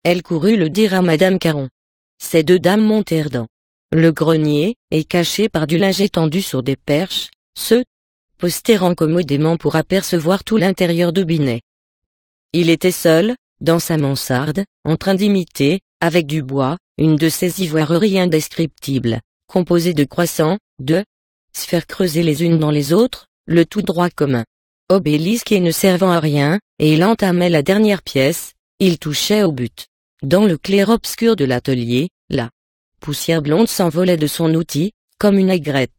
Elle courut le dire à madame Caron. Ces deux dames montèrent dans le grenier, et cachées par du linge étendu sur des perches, se postèrent commodément pour apercevoir tout l'intérieur de Binet. Il était seul, dans sa mansarde, en train d'imiter, avec du bois, une de ces ivoireries indescriptibles, composées de croissants, de sphères creusées les unes dans les autres, le tout droit comme un obélisque et ne servant à rien, et il entamait la dernière pièce, il touchait au but. Dans le clair-obscur de l'atelier, la poussière blonde s'envolait de son outil, comme une aigrette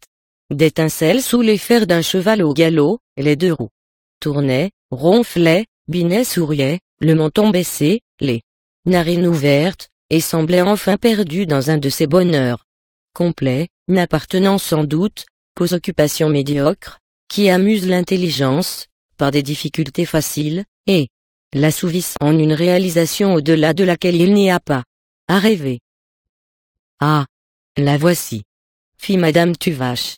d'étincelles sous les fers d'un cheval au galop, les deux roues tournaient, ronflaient, Binet souriait, le menton baissé, les narines ouvertes, et semblait enfin perdu dans un de ces bonheurs complets, n'appartenant sans doute qu'aux occupations médiocres, qui amusent l'intelligence, par des difficultés faciles, et l'assouvissent en une réalisation au-delà de laquelle il n'y a pas à rêver. Ah, la voici, fit madame Tuvache.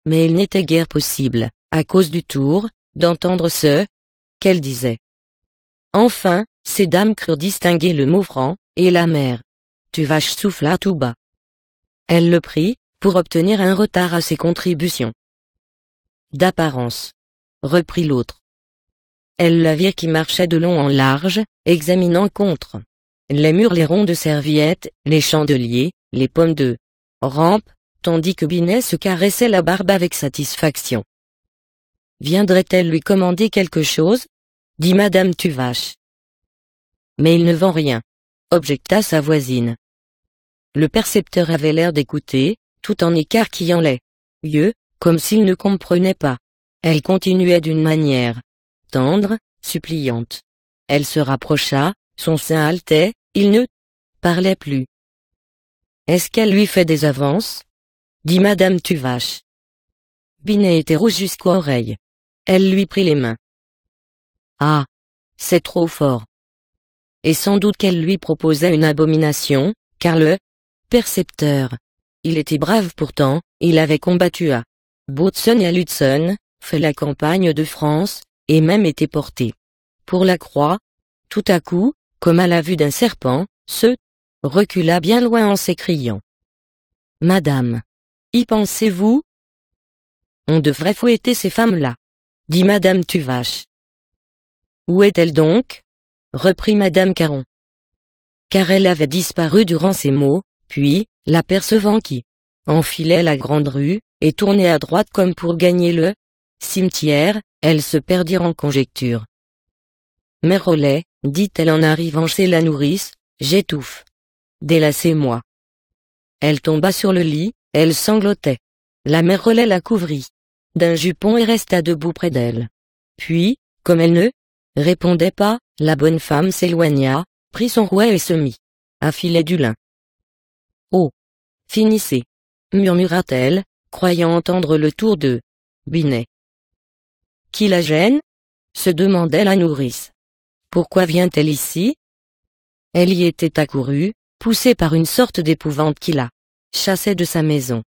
Mais il n'était guère possible, à cause du tour, d'entendre ce qu'elle disait. Enfin, ces dames crurent distinguer le mot franc, et la mère Tuvache souffla tout bas. Elle le prit, pour obtenir un retard à ses contributions. D'apparence, reprit l'autre. Elle la virent qui marchait de long en large, examinant contre les murs les ronds de serviettes, les chandeliers, les pommes de rampe, tandis que Binet se caressait la barbe avec satisfaction. Viendrait-elle lui commander quelque chose? Dit madame Tuvache. Mais il ne vend rien, objecta sa voisine. Le percepteur avait l'air d'écouter, tout en écarquillant les yeux, comme s'il ne comprenait pas. Elle continuait d'une manière tendre, suppliante. Elle se rapprocha, son sein haletait, il ne parlait plus. Est-ce qu'elle lui fait des avances? Dit madame Tuvache. Binet était rouge jusqu'aux oreilles. Elle lui prit les mains. Ah, c'est trop fort. Et sans doute qu'elle lui proposait une abomination, car le percepteur, il était brave pourtant, il avait combattu à Bautzen et à Lutzen, fait la campagne de France, et même été porté pour la croix. Tout à coup, comme à la vue d'un serpent, se recula bien loin en s'écriant. Madame, y pensez-vous? On devrait fouetter ces femmes-là, dit madame Tuvache. Où est-elle donc? Reprit madame Caron. Car elle avait disparu durant ces mots, puis, l'apercevant qui enfilait la grande rue, et tournait à droite comme pour gagner le cimetière, elles se perdirent en conjectures. Mère Rollet, dit-elle en arrivant chez la nourrice, j'étouffe. Délassez-moi. Elle tomba sur le lit, elle sanglotait. La mère Rollet la couvrit d'un jupon et resta debout près d'elle. Puis, comme elle ne répondait pas, la bonne femme s'éloigna, prit son rouet et se mit à filer du lin. Oh! Finissez! Murmura-t-elle, croyant entendre le tour de Binet. Qui la gêne? Se demandait la nourrice. Pourquoi vient-elle ici? Elle y était accourue, poussée par une sorte d'épouvante qui la chassait de sa maison.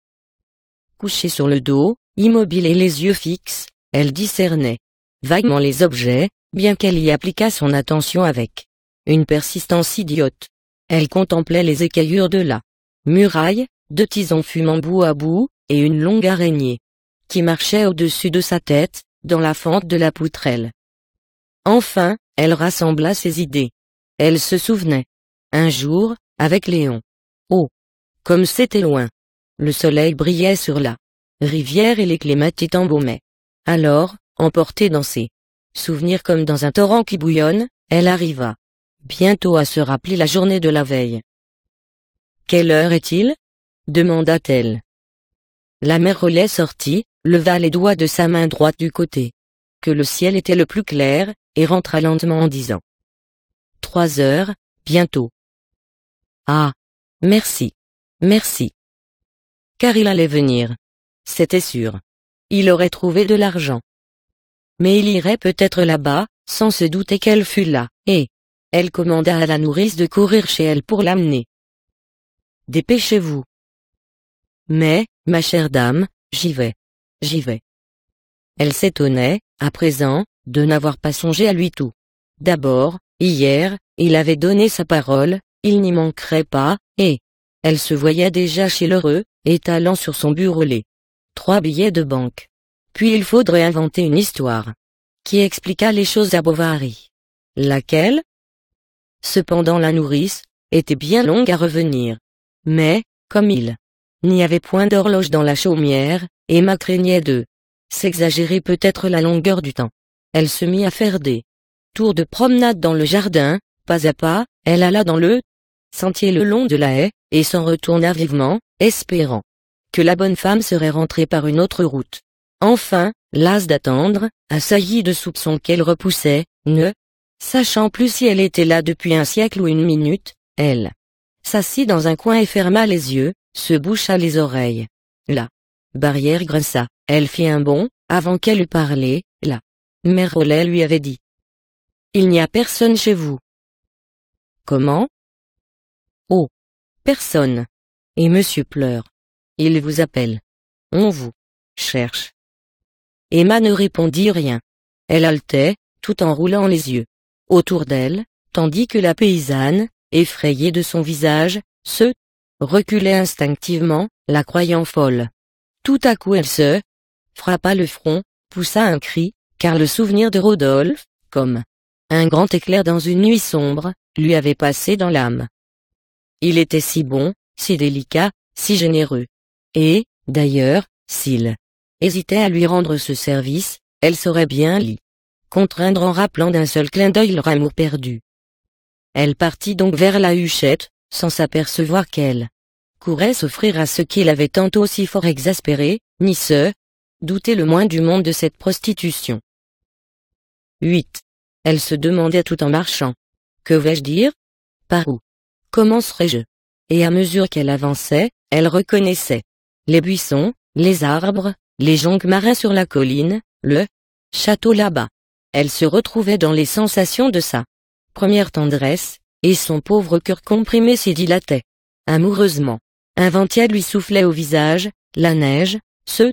Couchée sur le dos, immobile et les yeux fixes, elle discernait vaguement les objets, bien qu'elle y appliquât son attention avec une persistance idiote. Elle contemplait les écaillures de la muraille, deux tisons fumant bout à bout, et une longue araignée qui marchait au-dessus de sa tête, dans la fente de la poutrelle. Enfin, elle rassembla ses idées. Elle se souvenait. Un jour, avec Léon. Oh! Comme c'était loin! Le soleil brillait sur la rivière et les clématites embaumaient. Alors, emportée dans ses souvenirs comme dans un torrent qui bouillonne, elle arriva bientôt à se rappeler la journée de la veille. Quelle heure est-il? Demanda-t-elle. La mère Rollet sortit, leva les doigts de sa main droite du côté que le ciel était le plus clair, et rentra lentement en disant. 3 heures, bientôt. Ah! Merci. Merci. Car il allait venir. C'était sûr. Il aurait trouvé de l'argent. Mais il irait peut-être là-bas, sans se douter qu'elle fût là, et elle commanda à la nourrice de courir chez elle pour l'amener. Dépêchez-vous. Mais, ma chère dame, j'y vais. J'y vais. Elle s'étonnait, à présent, de n'avoir pas songé à lui tout. D'abord, hier, Il avait donné sa parole, il n'y manquerait pas, et elle se voyait déjà chez l'heureux, étalant sur son bureau les 3 billets de banque. Puis il faudrait inventer une histoire qui expliquât les choses à Bovary. Laquelle? Cependant la nourrice était bien longue à revenir. Mais, comme il n'y avait point d'horloge dans la chaumière, Emma craignait de s'exagérer peut-être la longueur du temps. Elle se mit à faire des tours de promenade dans le jardin, pas à pas, elle alla dans le sentier le long de la haie, et s'en retourna vivement, espérant que la bonne femme serait rentrée par une autre route. Enfin, lasse d'attendre, assaillie de soupçons qu'elle repoussait, ne sachant plus si elle était là depuis un siècle ou une minute, elle s'assit dans un coin et ferma les yeux, se boucha les oreilles. La barrière grinça, elle fit un bond, avant qu'elle eût parlé, la mère Rollet lui avait dit. Il n'y a personne chez vous. Comment? Oh. Personne. Et monsieur pleure. Il vous appelle. On vous cherche. Emma ne répondit rien. Elle haletait, tout en roulant les yeux autour d'elle, tandis que la paysanne, effrayée de son visage, se reculait instinctivement, la croyant folle. Tout à coup elle se frappa le front, poussa un cri, car le souvenir de Rodolphe, comme un grand éclair dans une nuit sombre, lui avait passé dans l'âme. Il était si bon, si délicat, si généreux. Et, d'ailleurs, s'il hésitait à lui rendre ce service, elle saurait bien l'y contraindre en rappelant d'un seul clin d'œil leur amour perdu. Elle partit donc vers la huchette, sans s'apercevoir qu'elle courait s'offrir à ce qui l'avait tantôt si fort exaspéré, ni se douter le moins du monde de cette prostitution. 8. Elle se demandait tout en marchant. Que vais-je dire? Par où commencerai-je? Et à mesure qu'elle avançait, elle reconnaissait les buissons, les arbres, les joncs marins sur la colline, le château là-bas. Elle se retrouvait dans les sensations de sa première tendresse, et son pauvre cœur comprimé s'y dilatait. Amoureusement, un vent tiède lui soufflait au visage, la neige, se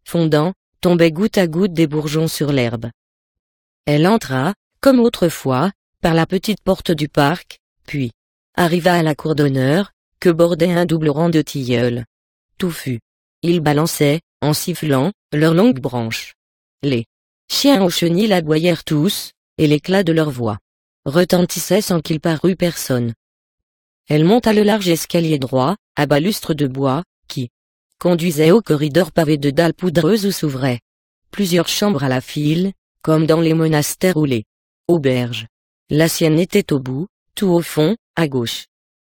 fondant, tombait goutte à goutte des bourgeons sur l'herbe. Elle entra, comme autrefois, par la petite porte du parc, puis arriva à la cour d'honneur, que bordait un double rang de tilleuls touffus. Ils balançaient, en sifflant, leurs longues branches. Les chiens au chenil aboyèrent tous, et l'éclat de leur voix retentissait sans qu'il parût personne. Elle monta le large escalier droit, à balustre de bois, qui conduisait au corridor pavé de dalles poudreuses où s'ouvraient plusieurs chambres à la file, comme dans les monastères ou les auberges. La sienne était au bout, tout au fond, à gauche.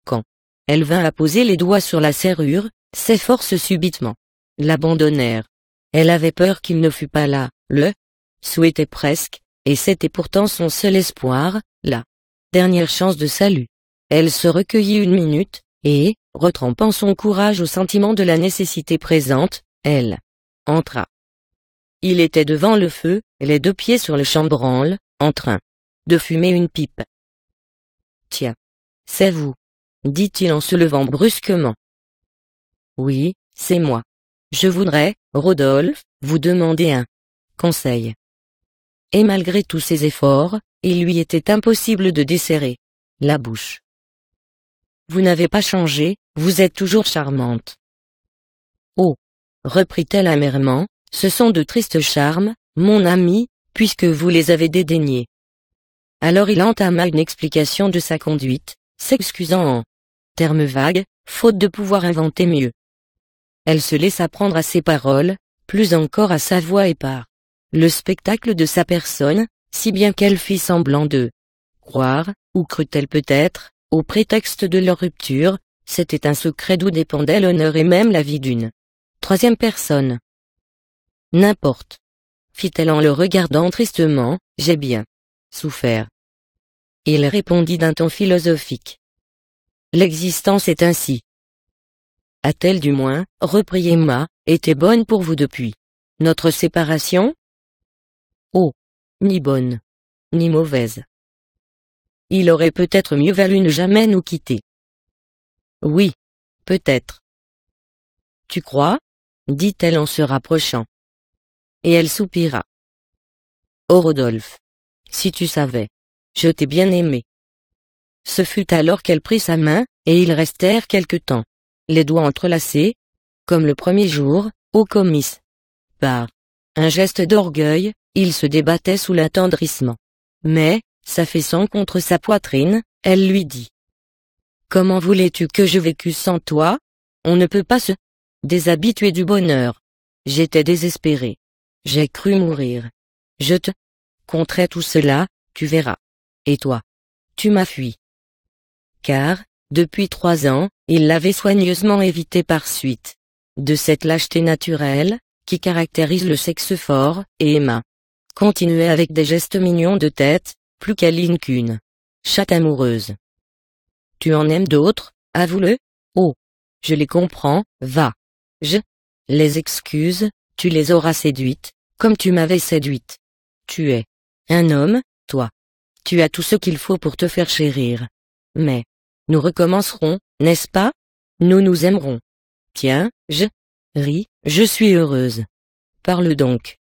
Quand elle vint à poser les doigts sur la serrure, ses forces subitement l'abandonnèrent. Elle avait peur qu'il ne fût pas là, le souhaitait presque, et c'était pourtant son seul espoir, la dernière chance de salut. Elle se recueillit une minute, et, retrempant son courage au sentiment de la nécessité présente, elle entra. Il était devant le feu, les 2 pieds sur le chambranle, en train de fumer une pipe. Tiens, c'est vous, dit-il en se levant brusquement. Oui, c'est moi. Je voudrais, Rodolphe, vous demander un conseil. Et malgré tous ses efforts, il lui était impossible de desserrer la bouche. Vous n'avez pas changé, vous êtes toujours charmante. Oh, reprit-elle amèrement, ce sont de tristes charmes, mon ami, puisque vous les avez dédaignés. Alors il entama une explication de sa conduite, s'excusant en termes vagues, faute de pouvoir inventer mieux. Elle se laissa prendre à ses paroles, plus encore à sa voix et par le spectacle de sa personne, si bien qu'elle fit semblant de croire, ou crut-elle peut-être, au prétexte de leur rupture, c'était un secret d'où dépendait l'honneur et même la vie d'une 3e personne. N'importe, fit-elle en le regardant tristement, j'ai bien souffert. Il répondit d'un ton philosophique. L'existence est ainsi. A-t-elle du moins, reprit Emma, été bonne pour vous depuis notre séparation? Oh, ni bonne, ni mauvaise. Il aurait peut-être mieux valu ne jamais nous quitter. Oui, peut-être. Tu crois? Dit-elle en se rapprochant. Et elle soupira. Oh Rodolphe, si tu savais, je t'ai bien aimé. Ce fut alors qu'elle prit sa main, et ils restèrent quelque temps, les doigts entrelacés, comme le premier jour, au comice. Par un geste d'orgueil, il se débattait sous l'attendrissement. Mais, s'affaissant contre sa poitrine, elle lui dit: « Comment voulais-tu que je vécusse sans toi? On ne peut pas se déshabituer du bonheur. J'étais désespéré. J'ai cru mourir. Je te conterai tout cela, tu verras. Et toi? Tu m'as fui. » Car, depuis 3 ans, il l'avait soigneusement évité par suite de cette lâcheté naturelle, qui caractérise le sexe fort, et Emma continuait avec des gestes mignons de tête, plus câline qu'une chatte amoureuse. « Tu en aimes d'autres, avoue-le? Oh, je les comprends, va. Je les excuse, tu les auras séduites, comme tu m'avais séduite. Tu es un homme, toi. Tu as tout ce qu'il faut pour te faire chérir. Mais nous recommencerons, n'est-ce pas? Nous nous aimerons. Tiens, je ris, je suis heureuse. Parle donc. »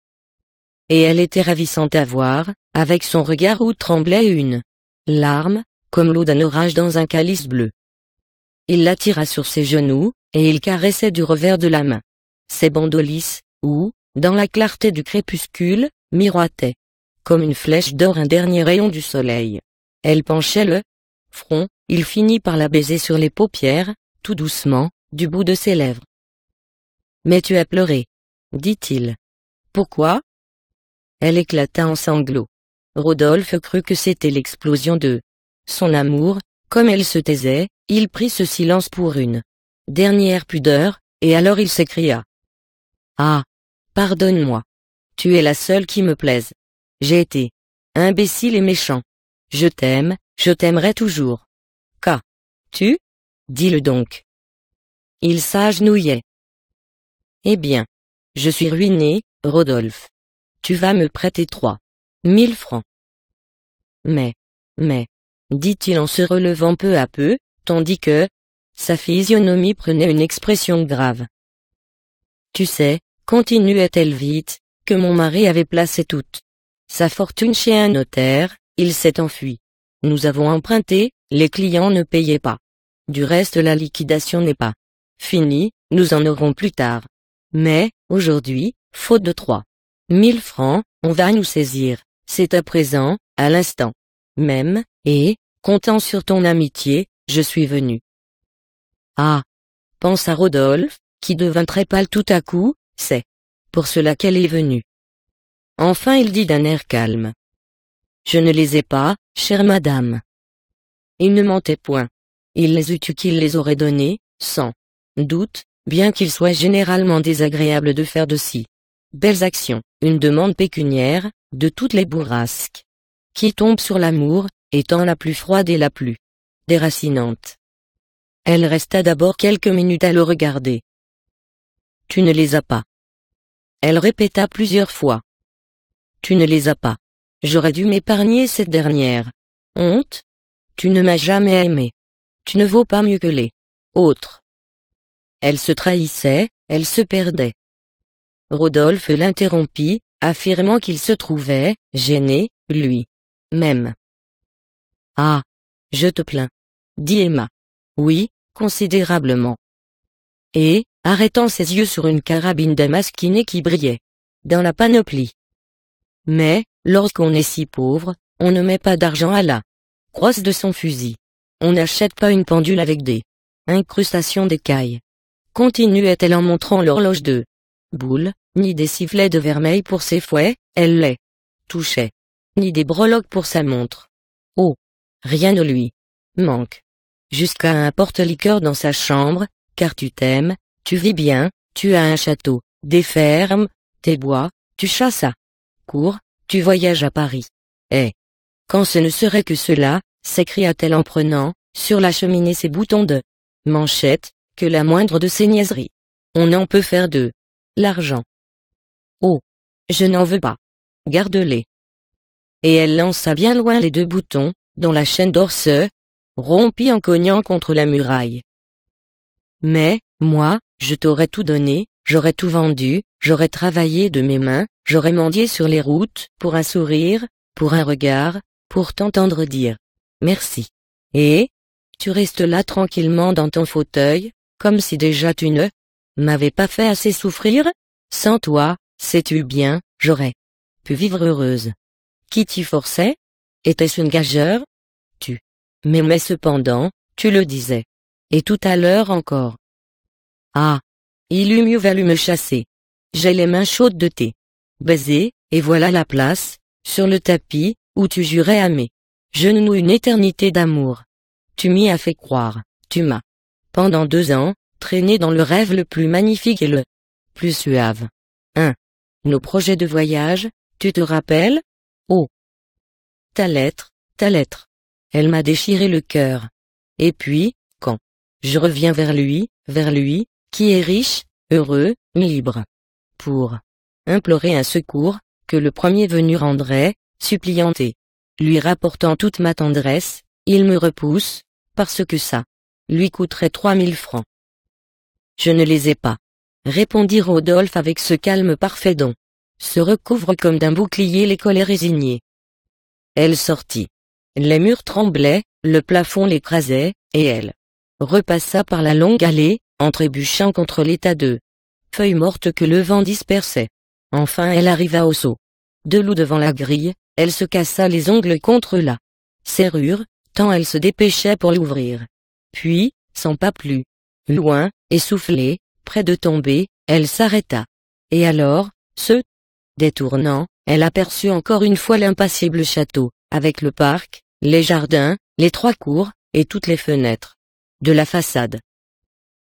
Et elle était ravissante à voir, avec son regard où tremblait une larme, comme l'eau d'un orage dans un calice bleu. Il la tira sur ses genoux, et il caressait du revers de la main ses bandeaux lisses, où, dans la clarté du crépuscule, miroitait, comme une flèche d'or, un dernier rayon du soleil. Elle penchait le front, il finit par la baiser sur les paupières, tout doucement, du bout de ses lèvres. « Mais tu as pleuré, » dit-il. « Pourquoi? » Elle éclata en sanglots. Rodolphe crut que c'était l'explosion de son amour. Comme elle se taisait, il prit ce silence pour une dernière pudeur, et alors il s'écria: « Ah! Pardonne-moi. Tu es la seule qui me plaise. J'ai été imbécile et méchant. Je t'aime, je t'aimerai toujours. »« Qu'as-tu? Dis-le donc. » Il s'agenouillait. « Eh bien, je suis ruiné, Rodolphe. Tu vas me prêter 3 000 francs. »« Mais, dit-il en se relevant peu à peu, tandis que sa physionomie prenait une expression grave. « Tu sais, continuait-elle vite, que mon mari avait placé toute sa fortune chez un notaire, il s'est enfui. Nous avons emprunté, les clients ne payaient pas. Du reste, la liquidation n'est pas finie, nous en aurons plus tard. Mais, aujourd'hui, faute de 3 000 francs, on va nous saisir, c'est à présent, à l'instant même, et, comptant sur ton amitié, je suis venu. »« Ah !» pensa Rodolphe, qui devint très pâle tout à coup, « c'est pour cela qu'elle est venue. » Enfin il dit d'un air calme: « Je ne les ai pas, chère madame. » Il ne mentait point. Il les eût eu qu'il les aurait donnés, sans doute, bien qu'il soit généralement désagréable de faire de si belles actions une demande pécuniaire, de toutes les bourrasques qui tombent sur l'amour, étant la plus froide et la plus déracinante. Elle resta d'abord quelques minutes à le regarder. « Tu ne les as pas. » Elle répéta plusieurs fois. « Tu ne les as pas. J'aurais dû m'épargner cette dernière honte. Tu ne m'as jamais aimé. Tu ne vaux pas mieux que les autres. » Elle se trahissait, elle se perdait. Rodolphe l'interrompit, affirmant qu'il se trouvait gêné, lui-même. « Ah! Je te plains, » dit Emma. « Oui, considérablement. » Et, arrêtant ses yeux sur une carabine damasquinée qui brillait dans la panoplie. « Mais, lorsqu'on est si pauvre, on ne met pas d'argent à la crosse de son fusil. On n'achète pas une pendule avec des incrustations d'écailles. » Continuait-elle en montrant l'horloge de boule, ni des sifflets de vermeil pour ses fouets, elle les touchait, ni des breloques pour sa montre. Oh! Rien ne lui manque. Jusqu'à un porte-liqueur dans sa chambre, car tu t'aimes, tu vis bien, tu as un château, des fermes, tes bois, tu chasses à court, tu voyages à Paris. Eh! Quand ce ne serait que cela, s'écria-t-elle en prenant, sur la cheminée ses boutons de manchette, que la moindre de ces niaiseries. On en peut faire de l'argent. Oh! Je n'en veux pas. Garde-les. Et elle lança bien loin les 2 boutons, dont la chaîne d'or se rompit en cognant contre la muraille. Mais, moi, je t'aurais tout donné, j'aurais tout vendu, j'aurais travaillé de mes mains, j'aurais mendié sur les routes, pour un sourire, pour un regard, pour t'entendre dire merci. Et tu restes là tranquillement dans ton fauteuil, comme si déjà tu ne m'avais pas fait assez souffrir? Sans toi, sais-tu bien, j'aurais pu vivre heureuse. Qui t'y forçait? Était-ce une gageure? Tu m'aimais cependant, tu le disais. Et tout à l'heure encore. Ah! Il eût mieux valu me chasser. J'ai les mains chaudes de tes baisers, et voilà la place, sur le tapis, où tu jurais à mes genoux une éternité d'amour. Tu m'y as fait croire, tu m'as, pendant 2 ans, traîné dans le rêve le plus magnifique et le plus suave. Nos projets de voyage, tu te rappelles? Oh! Ta lettre, elle m'a déchiré le cœur. Et puis, quand je reviens vers lui, qui est riche, heureux, libre, pour implorer un secours, que le premier venu rendrait, suppliant et lui rapportant toute ma tendresse, il me repousse, parce que ça lui coûterait 3000 francs. Je ne les ai pas, répondit Rodolphe avec ce calme parfait dont se recouvre comme d'un bouclier les colères résignées. Elle sortit. Les murs tremblaient, le plafond l'écrasait, et elle repassa par la longue allée, en trébuchant contre les tas de feuilles mortes que le vent dispersait. Enfin elle arriva au seau de loup devant la grille, elle se cassa les ongles contre la serrure, tant elle se dépêchait pour l'ouvrir. Puis, sans pas plus loin, essoufflée, près de tomber, elle s'arrêta. Et alors, se détournant, elle aperçut encore une fois l'impassible château, avec le parc, les jardins, les 3 cours, et toutes les fenêtres de la façade.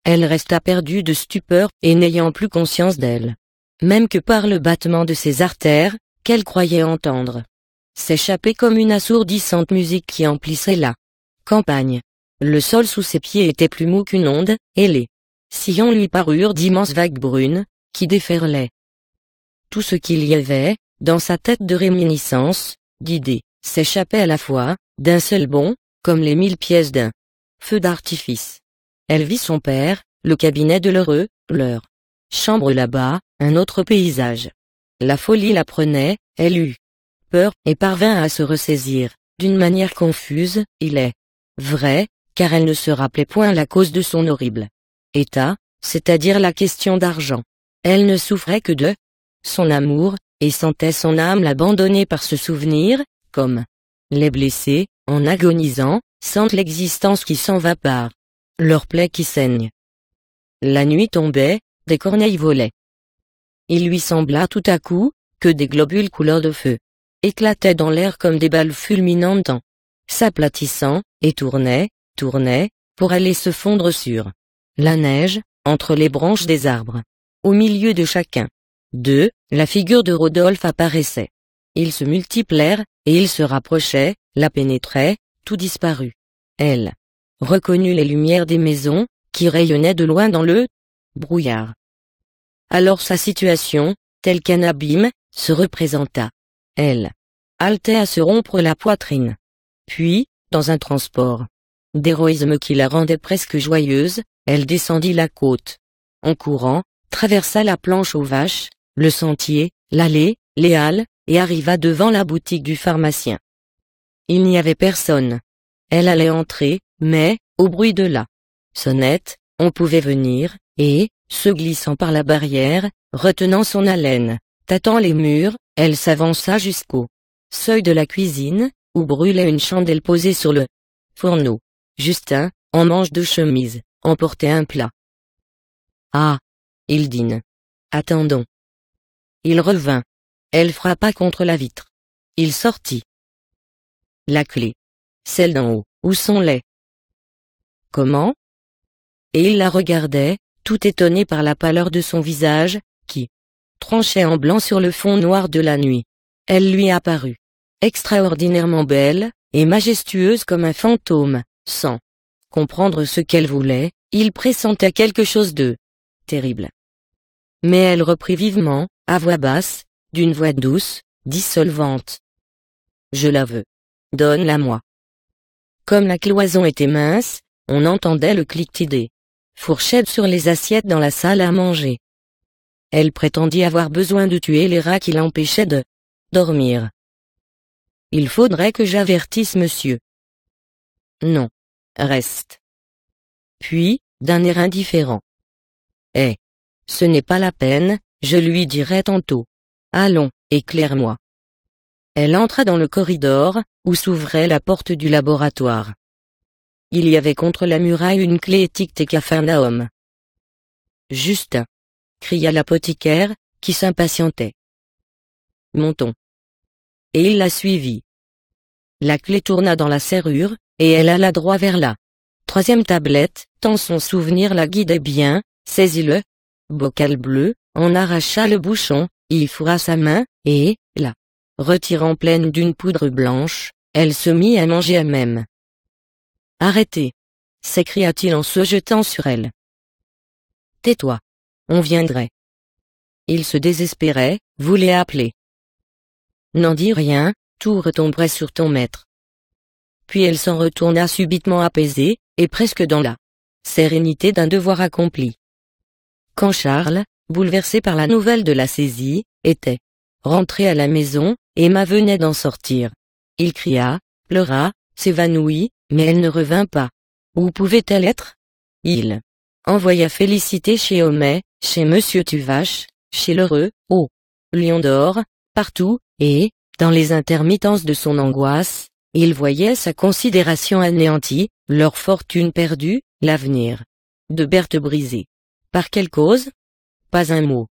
Elle resta perdue de stupeur et n'ayant plus conscience d'elle même que par le battement de ses artères, qu'elle croyait entendre s'échapper comme une assourdissante musique qui emplissait la campagne. Le sol sous ses pieds était plus mou qu'une onde, et les sillons lui parurent d'immenses vagues brunes, qui déferlaient. Tout ce qu'il y avait, dans sa tête de réminiscence, d'idées, s'échappait à la fois, d'un seul bond, comme les 1000 pièces d'un feu d'artifice. Elle vit son père, le cabinet de l'heureux, leur chambre là-bas, un autre paysage. La folie la prenait, elle eut peur et parvint à se ressaisir, d'une manière confuse, il est vrai, car elle ne se rappelait point la cause de son horrible état, c'est-à-dire la question d'argent. Elle ne souffrait que de son amour, et sentait son âme l'abandonner par ce souvenir, comme les blessés, en agonisant, sentent l'existence qui s'en va par leurs plaies qui saignent. La nuit tombait, des corneilles volaient. Il lui sembla tout à coup, que des globules couleur de feu éclataient dans l'air comme des balles fulminantes en s'aplatissant, et tournaient, pour aller se fondre sur la neige, entre les branches des arbres. Au milieu de chacun d'eux, la figure de Rodolphe apparaissait. Ils se multiplièrent, et ils se rapprochaient, la pénétraient, tout disparut. Elle reconnut les lumières des maisons, qui rayonnaient de loin dans le brouillard. Alors sa situation, telle qu'un abîme, se représenta. Elle haletait à se rompre la poitrine. Puis, dans un transport d'héroïsme qui la rendait presque joyeuse, elle descendit la côte. En courant, traversa la planche aux vaches, le sentier, l'allée, les halles, et arriva devant la boutique du pharmacien. Il n'y avait personne. Elle allait entrer, mais, au bruit de la sonnette, on pouvait venir, et, se glissant par la barrière, retenant son haleine, tâtant les murs, elle s'avança jusqu'au seuil de la cuisine, où brûlait une chandelle posée sur le fourneau. Justin, en manche de chemise, emportait un plat. Ah! Il dîne. Attendons. Il revint. Elle frappa contre la vitre. Il sortit. La clé. Celle d'en haut. Où sont les? Comment? Et il la regardait, tout étonné par la pâleur de son visage, qui tranchait en blanc sur le fond noir de la nuit. Elle lui apparut extraordinairement belle, et majestueuse comme un fantôme, sans comprendre ce qu'elle voulait, il pressentait quelque chose de terrible. Mais elle reprit vivement, à voix basse, d'une voix douce, dissolvante. Je la veux. Donne-la-moi. Comme la cloison était mince, on entendait le cliquetis des fourchettes sur les assiettes dans la salle à manger. Elle prétendit avoir besoin de tuer les rats qui l'empêchaient de dormir. Il faudrait que j'avertisse monsieur Non. Reste. Puis, d'un air indifférent. Eh. Ce n'est pas la peine, je lui dirai tantôt. Allons, éclaire-moi. Elle entra dans le corridor, où s'ouvrait la porte du laboratoire. Il y avait contre la muraille une clé étiquetée Capharnaüm. Justin, cria l'apothicaire, qui s'impatientait. Montons. Et il la suivit. La clé tourna dans la serrure, et elle alla droit vers la troisième tablette, tant son souvenir la guidait bien, saisit le bocal bleu, en arracha le bouchon, y fourra sa main, et, la retirant pleine d'une poudre blanche, elle se mit à manger elle-même. Arrêtez! S'écria-t-il en se jetant sur elle. Tais-toi. On viendrait. Il se désespérait, voulait appeler. N'en dis rien, tout retomberait sur ton maître. Puis elle s'en retourna subitement apaisée, et presque dans la sérénité d'un devoir accompli. Quand Charles, bouleversé par la nouvelle de la saisie, était rentré à la maison, Emma venait d'en sortir. Il cria, pleura, s'évanouit, mais elle ne revint pas. Où pouvait-elle être? Il envoya féliciter chez Homais, chez Monsieur Tuvache, chez l'heureux, au Lion d'Or, partout, et, dans les intermittences de son angoisse, il voyait sa considération anéantie, leur fortune perdue, l'avenir de Berthe brisé. Par quelle cause? Pas un mot.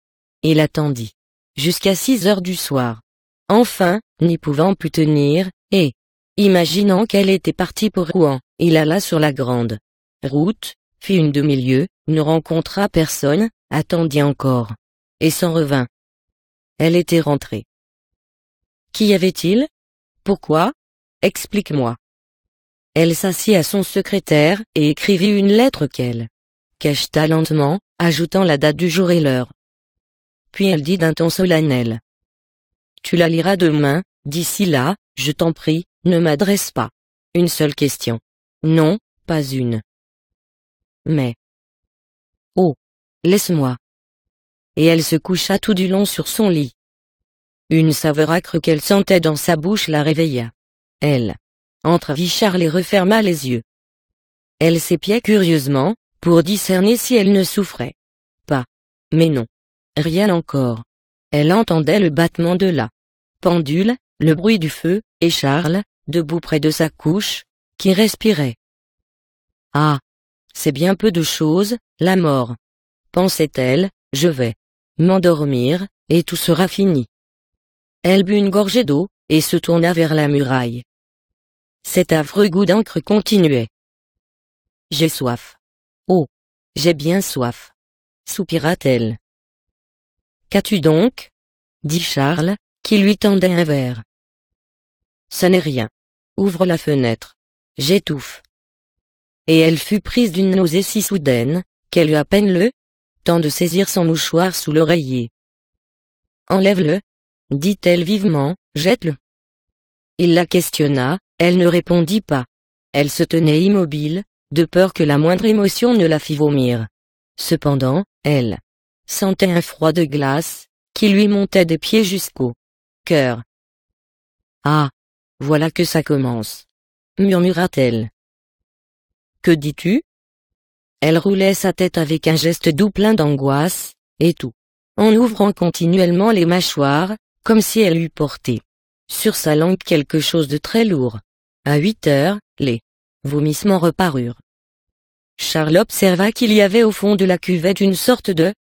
Il attendit. Jusqu'à 6 heures du soir. Enfin, n'y pouvant plus tenir, et, imaginant qu'elle était partie pour Rouen, il alla sur la grande route, fit une demi-lieue, ne rencontra personne, attendit encore. Et s'en revint. Elle était rentrée. Qu'y avait-il? Pourquoi? Explique-moi. Elle s'assit à son secrétaire et écrivit une lettre qu'elle cacheta lentement, ajoutant la date du jour et l'heure. Puis elle dit d'un ton solennel. Tu la liras demain, d'ici là, je t'en prie, ne m'adresse pas une seule question. Non, pas une. Mais. Oh. Laisse-moi. Et elle se coucha tout du long sur son lit. Une saveur âcre qu'elle sentait dans sa bouche la réveilla. Elle entrevit Charles et referma les yeux. Elle s'épiait curieusement, pour discerner si elle ne souffrait pas. Mais non. Rien encore. Elle entendait le battement de la pendule, le bruit du feu, et Charles, debout près de sa couche, qui respirait. Ah! C'est bien peu de choses, la mort. Pensait-elle, je vais m'endormir, et tout sera fini. Elle but une gorgée d'eau, et se tourna vers la muraille. Cet affreux goût d'encre continuait. J'ai soif. Oh! J'ai bien soif. Soupira-t-elle. Qu'as-tu donc? Dit Charles, qui lui tendait un verre. Ça n'est rien. Ouvre la fenêtre. J'étouffe. Et elle fut prise d'une nausée si soudaine, qu'elle eut à peine le temps de saisir son mouchoir sous l'oreiller. Enlève-le, dit-elle vivement, jette-le. Il la questionna, elle ne répondit pas. Elle se tenait immobile, de peur que la moindre émotion ne la fît vomir. Cependant, elle sentait un froid de glace, qui lui montait des pieds jusqu'au cœur. Ah! Voilà que ça commence, murmura-t-elle. Que dis-tu? Elle roulait sa tête avec un geste doux plein d'angoisse, et tout, en ouvrant continuellement les mâchoires, comme si elle eût porté sur sa langue quelque chose de très lourd. À 8 heures, les vomissements reparurent. Charles observa qu'il y avait au fond de la cuvette une sorte de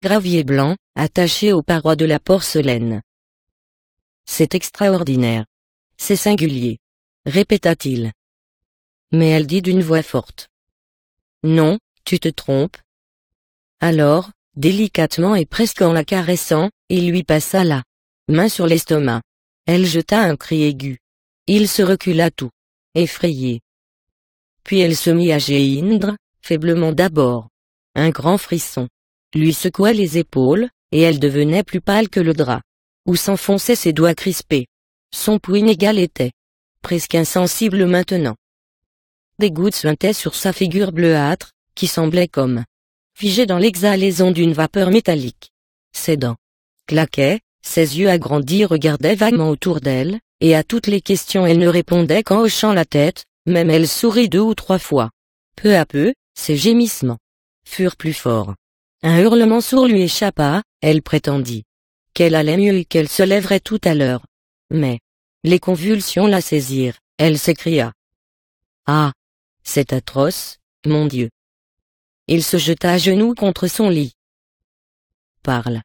gravier blanc, attaché aux parois de la porcelaine. C'est extraordinaire. C'est singulier, répéta-t-il. Mais elle dit d'une voix forte. Non, tu te trompes. Alors, délicatement et presque en la caressant, il lui passa la main sur l'estomac. Elle jeta un cri aigu. Il se recula tout effrayé. Puis elle se mit à gémir, faiblement d'abord. Un grand frisson lui secoua les épaules, et elle devenait plus pâle que le drap où s'enfonçaient ses doigts crispés. Son pouls inégal était presque insensible maintenant. Des gouttes suintaient sur sa figure bleuâtre, qui semblait comme figée dans l'exhalaison d'une vapeur métallique. Ses dents claquaient, ses yeux agrandis regardaient vaguement autour d'elle, et à toutes les questions elle ne répondait qu'en hochant la tête, même elle sourit 2 ou 3 fois. Peu à peu, ses gémissements furent plus forts. Un hurlement sourd lui échappa, elle prétendit qu'elle allait mieux et qu'elle se lèverait tout à l'heure. Mais les convulsions la saisirent, elle s'écria. Ah! C'est atroce, mon Dieu! Il se jeta à genoux contre son lit. Parle.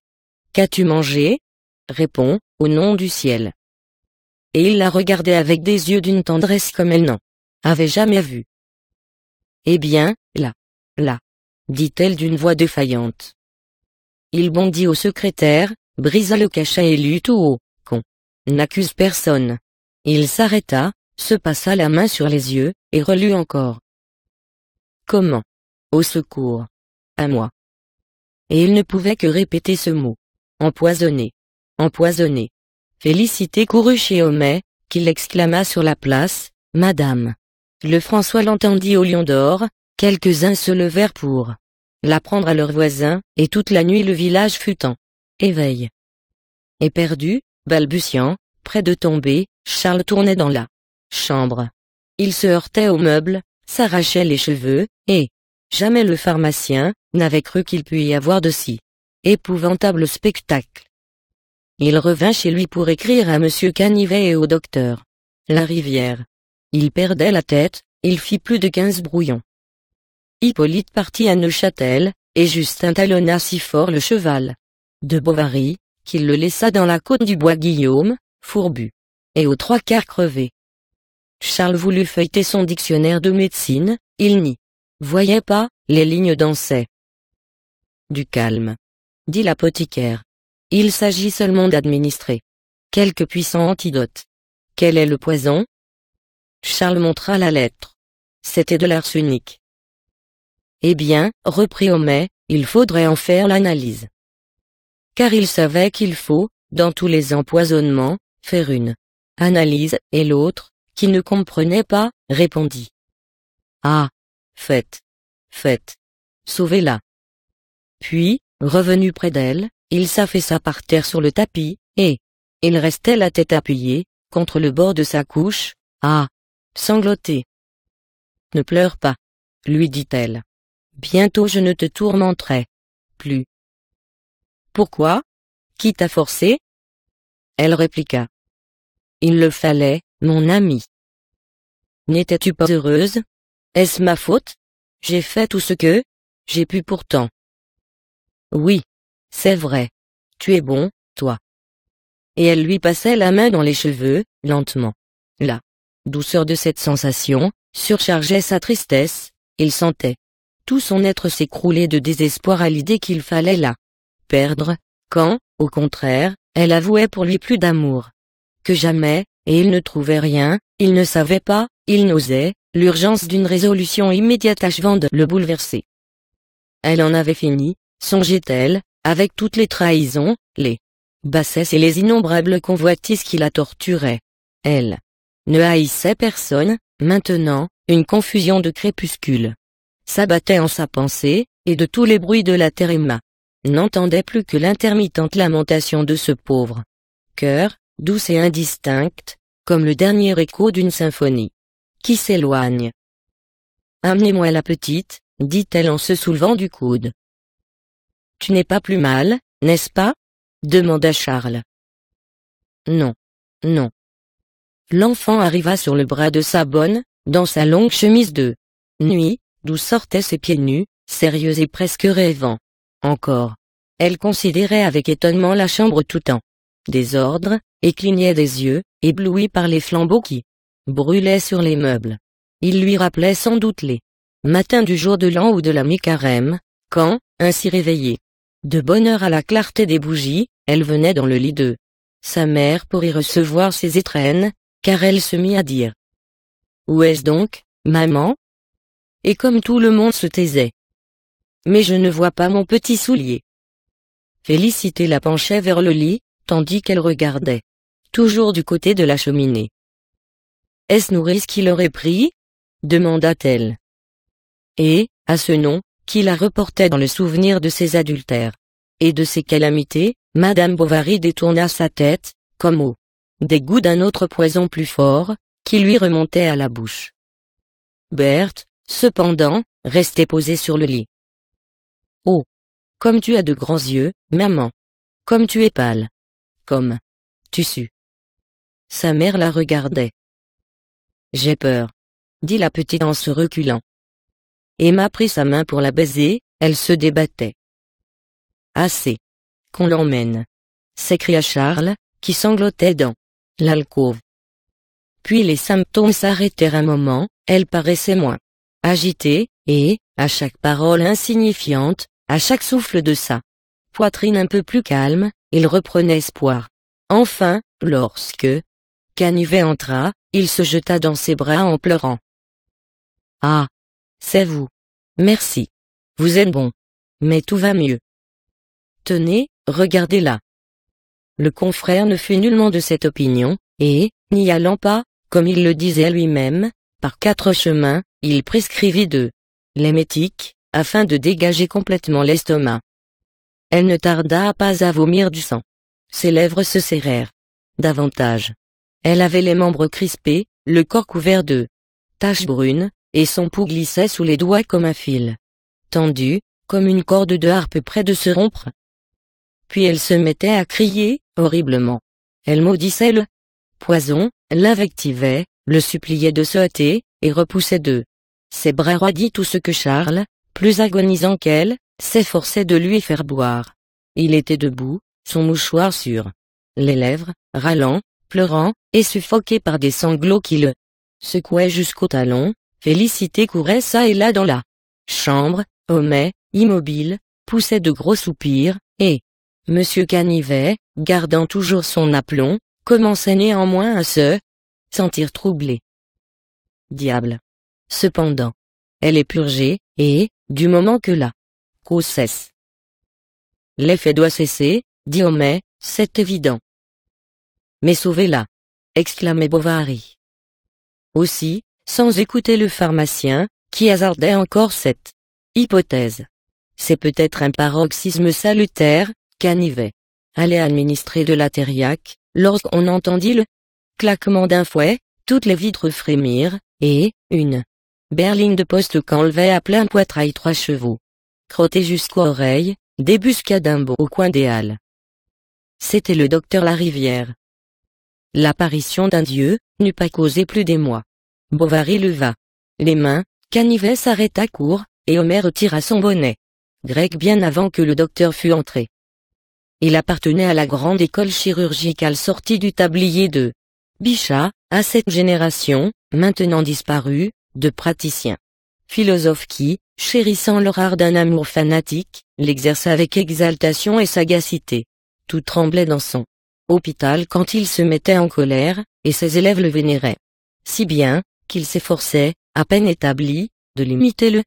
Qu'as-tu mangé? Réponds, au nom du ciel. Et il la regardait avec des yeux d'une tendresse comme elle n'en avait jamais vu. Eh bien, là, dit-elle d'une voix défaillante. Il bondit au secrétaire, brisa le cachet et lut tout haut, qu'on n'accuse personne. Il s'arrêta, se passa la main sur les yeux, et relut encore. Comment? Au secours. À moi. Et il ne pouvait que répéter ce mot. Empoisonné. Empoisonné. Félicité courut chez Homais, qui l'exclama sur la place, Madame. Le François l'entendit au Lion d'Or, quelques-uns se levèrent pour l'apprendre à leurs voisins, et toute la nuit le village fut en éveil. Éperdu, balbutiant, près de tomber, Charles tournait dans la chambre. Il se heurtait aux meubles, s'arrachait les cheveux, et jamais le pharmacien n'avait cru qu'il pût y avoir de si épouvantable spectacle. Il revint chez lui pour écrire à monsieur Canivet et au docteur Larivière. Il perdait la tête, il fit plus de 15 brouillons. Hippolyte partit à Neuchâtel, et Justin talonna si fort le cheval de Bovary, qu'il le laissa dans la côte du bois Guillaume, fourbu, et aux 3/4 crevé. Charles voulut feuilleter son dictionnaire de médecine, il n'y voyait pas, les lignes dansaient. Du calme, dit l'apothicaire. Il s'agit seulement d'administrer quelque puissant antidote. Quel est le poison? Charles montra la lettre. C'était de l'arsenic. Eh bien, reprit Homais, il faudrait en faire l'analyse. Car il savait qu'il faut, dans tous les empoisonnements, faire une analyse, et l'autre, qui ne comprenait pas, répondit. Ah! Faites. Sauvez-la. Puis, revenu près d'elle, il s'affaissa par terre sur le tapis, et il restait la tête appuyée contre le bord de sa couche, à sangloter. Ne pleure pas, lui dit-elle. Bientôt je ne te tourmenterai plus. Pourquoi? Qui t'a forcé? Elle répliqua. Il le fallait, mon ami. N'étais-tu pas heureuse? Est-ce ma faute? J'ai fait tout ce que j'ai pu pourtant. Oui, c'est vrai. Tu es bon, toi. Et elle lui passait la main dans les cheveux, lentement. La douceur de cette sensation surchargeait sa tristesse, il sentait tout son être s'écrouler de désespoir à l'idée qu'il fallait la perdre, quand, au contraire, elle avouait pour lui plus d'amour que jamais, et il ne trouvait rien, il ne savait pas, il n'osait, l'urgence d'une résolution immédiate achevant de le bouleverser. Elle en avait fini, songeait-elle, avec toutes les trahisons, les bassesses et les innombrables convoitises qui la torturaient. Elle ne haïssait personne, maintenant, une confusion de crépuscule s'abattait en sa pensée, et de tous les bruits de la terre Emma n'entendait plus que l'intermittente lamentation de ce pauvre cœur, douce et indistincte, comme le dernier écho d'une symphonie qui s'éloigne. Amenez-moi la petite, dit-elle en se soulevant du coude. Tu n'es pas plus mal, n'est-ce pas? Demanda Charles. Non. L'enfant arriva sur le bras de sa bonne, dans sa longue chemise de nuit, d'où sortaient ses pieds nus, sérieux et presque rêvant. Encore. Elle considérait avec étonnement la chambre tout en désordre, et clignait des yeux, éblouie par les flambeaux qui brûlaient sur les meubles. Il lui rappelait sans doute les matins du jour de l'an ou de la mi-carême, quand, ainsi réveillée, de bonne heure à la clarté des bougies, elle venait dans le lit de sa mère pour y recevoir ses étrennes, car elle se mit à dire. Où est-ce donc, maman? Et comme tout le monde se taisait. Mais je ne vois pas mon petit soulier. Félicité la penchait vers le lit, tandis qu'elle regardait toujours du côté de la cheminée. Est-ce Nourrice qui l'aurait pris? Demanda-t-elle. Et, à ce nom, qui la reportait dans le souvenir de ses adultères et de ses calamités, Madame Bovary détourna sa tête, comme au dégoût d'un autre poison plus fort, qui lui remontait à la bouche. Berthe, cependant, restait posée sur le lit. Oh! Comme tu as de grands yeux, maman! Comme tu es pâle! Comme tu sues! Sa mère la regardait. J'ai peur, dit la petite en se reculant. Emma prit sa main pour la baiser, elle se débattait. Assez. Qu'on l'emmène, s'écria Charles, qui sanglotait dans l'alcôve. Puis les symptômes s'arrêtèrent un moment, elle paraissait moins agitée, et, à chaque parole insignifiante, à chaque souffle de sa poitrine un peu plus calme, il reprenait espoir. Enfin, lorsque Canivet entra, il se jeta dans ses bras en pleurant. Ah! C'est vous. Merci. Vous êtes bon. Mais tout va mieux. Tenez, regardez-la. Le confrère ne fut nullement de cette opinion, et, n'y allant pas, comme il le disait lui-même, par 4 chemins, il prescrivit de l'émétique, afin de dégager complètement l'estomac. Elle ne tarda pas à vomir du sang. Ses lèvres se serrèrent davantage. Elle avait les membres crispés, le corps couvert de taches brunes, et son pouls glissait sous les doigts comme un fil tendu, comme une corde de harpe près de se rompre. Puis elle se mettait à crier, horriblement. Elle maudissait le poison, l'invectivait, le suppliait de se hâter, et repoussait de ses bras roidis tout ce que Charles, plus agonisant qu'elle, s'efforçait de lui faire boire. Il était debout, son mouchoir sur les lèvres, râlant, pleurant, et suffoqué par des sanglots qui le secouaient jusqu'au talon. Félicité courait çà et là dans la chambre, Homais, immobile, poussait de gros soupirs, et Monsieur Canivet, gardant toujours son aplomb, commençait néanmoins à se sentir troublé. Diable! Cependant, elle est purgée, et, du moment que la cause cesse, l'effet doit cesser, dit Homais, c'est évident. Mais sauvez-la! Exclamait Bovary. Aussi, sans écouter le pharmacien, qui hasardait encore cette hypothèse. C'est peut-être un paroxysme salutaire, Canivet allait administrer de la thériaque, lorsqu'on entendit le claquement d'un fouet, toutes les vitres frémirent, et, une berline de poste qu'enlevait à plein poitrail 3 chevaux, crottés jusqu'aux oreilles, débusqua d'un bond au coin des halles. C'était le docteur Larivière. L'apparition d'un dieu n'eût pas causé plus d'émoi. Bovary leva les mains, Canivet s'arrêta court, et Homais retira son bonnet grec bien avant que le docteur fût entré. Il appartenait à la grande école chirurgicale sortie du tablier de Bichat, à cette génération, maintenant disparue, de praticiens philosophes qui, chérissant leur art d'un amour fanatique, l'exerçaient avec exaltation et sagacité. Tout tremblait dans son hôpital quand il se mettait en colère, et ses élèves le vénéraient si bien, qu'il s'efforçait, à peine établi, de l'imiter le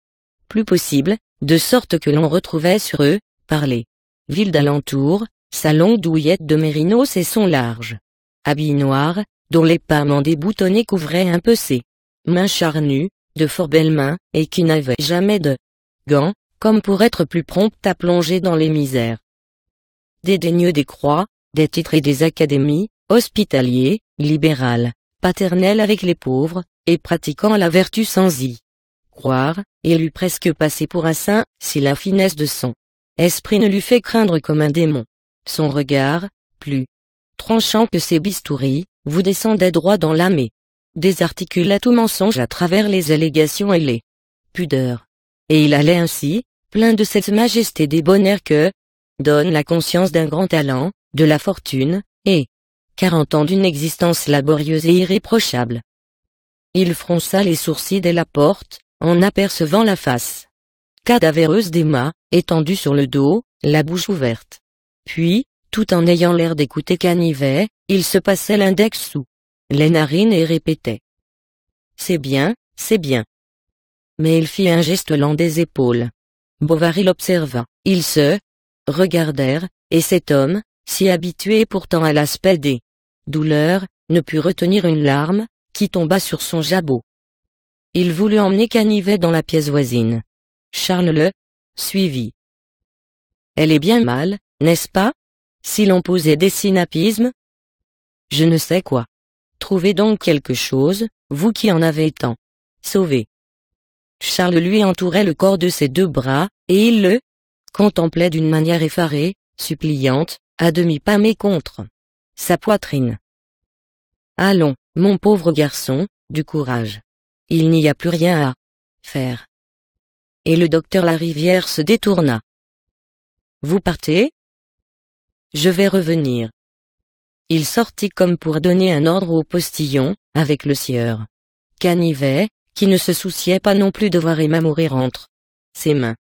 plus possible, de sorte que l'on retrouvait sur eux, par les villes d'alentour, sa longue douillette de mérinos et son large habit noir, dont les pâments déboutonnés couvraient un peu ses mains charnues, de fort belles mains, et qui n'avaient jamais de gants, comme pour être plus promptes à plonger dans les misères. Dédaigneux des croix, des titres et des académies, hospitalier, libéral, paternel avec les pauvres, et pratiquant la vertu sans y croire, il eût presque passé pour un saint, si la finesse de son esprit ne l'eût fait craindre comme un démon. Son regard, plus tranchant que ses bistouris, vous descendait droit dans l'âme et désarticulait tout mensonge à travers les allégations et les pudeurs. Et il allait ainsi, plein de cette majesté débonnaire que donne la conscience d'un grand talent, de la fortune, et 40 ans d'une existence laborieuse et irréprochable. Il fronça les sourcils dès la porte, en apercevant la face cadavéreuse d'Emma, étendue sur le dos, la bouche ouverte. Puis, tout en ayant l'air d'écouter Canivet, il se passait l'index sous les narines et répétait. C'est bien, c'est bien. Mais il fit un geste lent des épaules. Bovary l'observa. Ils se regardèrent, et cet homme, si habitué pourtant à l'aspect des douleurs, ne put retenir une larme, qui tomba sur son jabot. Il voulut emmener Canivet dans la pièce voisine. Charles le suivit. Elle est bien mal, n'est-ce pas? Si l'on posait des sinapismes? Je ne sais quoi. Trouvez donc quelque chose, vous qui en avez tant sauvé. Charles lui entourait le corps de ses deux bras, et il le contemplait d'une manière effarée, suppliante, à demi pâmée contre sa poitrine. « Allons, mon pauvre garçon, du courage. Il n'y a plus rien à faire. » Et le docteur Larivière se détourna. « Vous partez ? Je vais revenir. » Il sortit comme pour donner un ordre au postillon, avec le sieur Canivet, qui ne se souciait pas non plus de voir Emma mourir entre ses mains.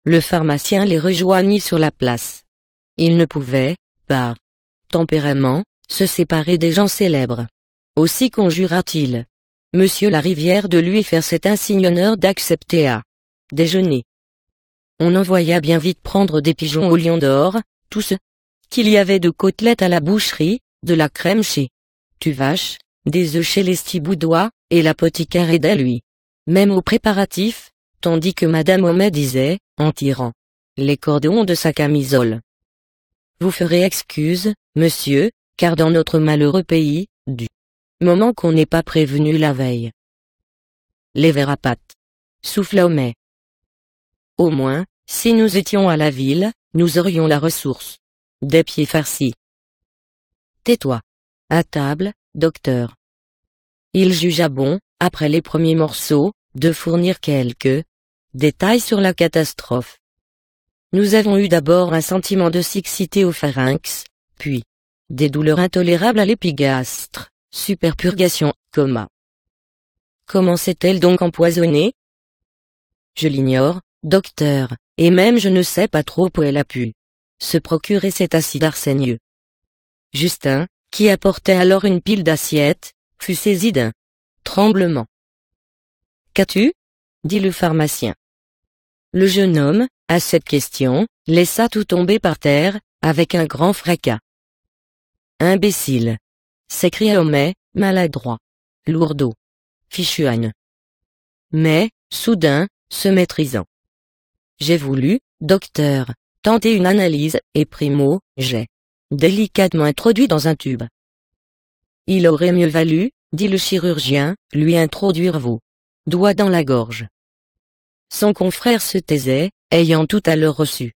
Le pharmacien les rejoignit sur la place. Il ne pouvait, par tempérament, se séparer des gens célèbres. Aussi conjura-t-il Monsieur Larivière de lui faire cet insigne honneur d'accepter à déjeuner. On envoya bien vite prendre des pigeons au Lion d'Or, tout ce qu'il y avait de côtelettes à la boucherie, de la crème chez Tuvache, des œufs chez Lestiboudois, et l'apothicaire aida lui même aux préparatifs, tandis que Madame Homais disait, en tirant les cordons de sa camisole: « Vous ferez excuse, monsieur, car dans notre malheureux pays, du moment qu'on n'est pas prévenu la veille. » Les vers à pattes, souffla Homais. Au moins, si nous étions à la ville, nous aurions la ressource des pieds farcis. Tais-toi. À table, docteur. Il jugea bon, après les premiers morceaux, de fournir quelques détails sur la catastrophe. Nous avons eu d'abord un sentiment de siccité au pharynx, puis des douleurs intolérables à l'épigastre, superpurgation, coma. Comment s'est-elle donc empoisonnée? Je l'ignore, docteur, et même je ne sais pas trop où elle a pu se procurer cet acide arsénieux. Justin, qui apportait alors une pile d'assiettes, fut saisi d'un tremblement. Qu'as-tu? Dit le pharmacien. Le jeune homme, à cette question, laissa tout tomber par terre, avec un grand fracas. Imbécile! S'écria Homais, maladroit. Lourdeau. Fichu âne. Mais, soudain, se maîtrisant. J'ai voulu, docteur, tenter une analyse, et primo, j'ai délicatement introduit dans un tube. Il aurait mieux valu, dit le chirurgien, lui introduire vos doigts dans la gorge. Son confrère se taisait, ayant tout à l'heure reçu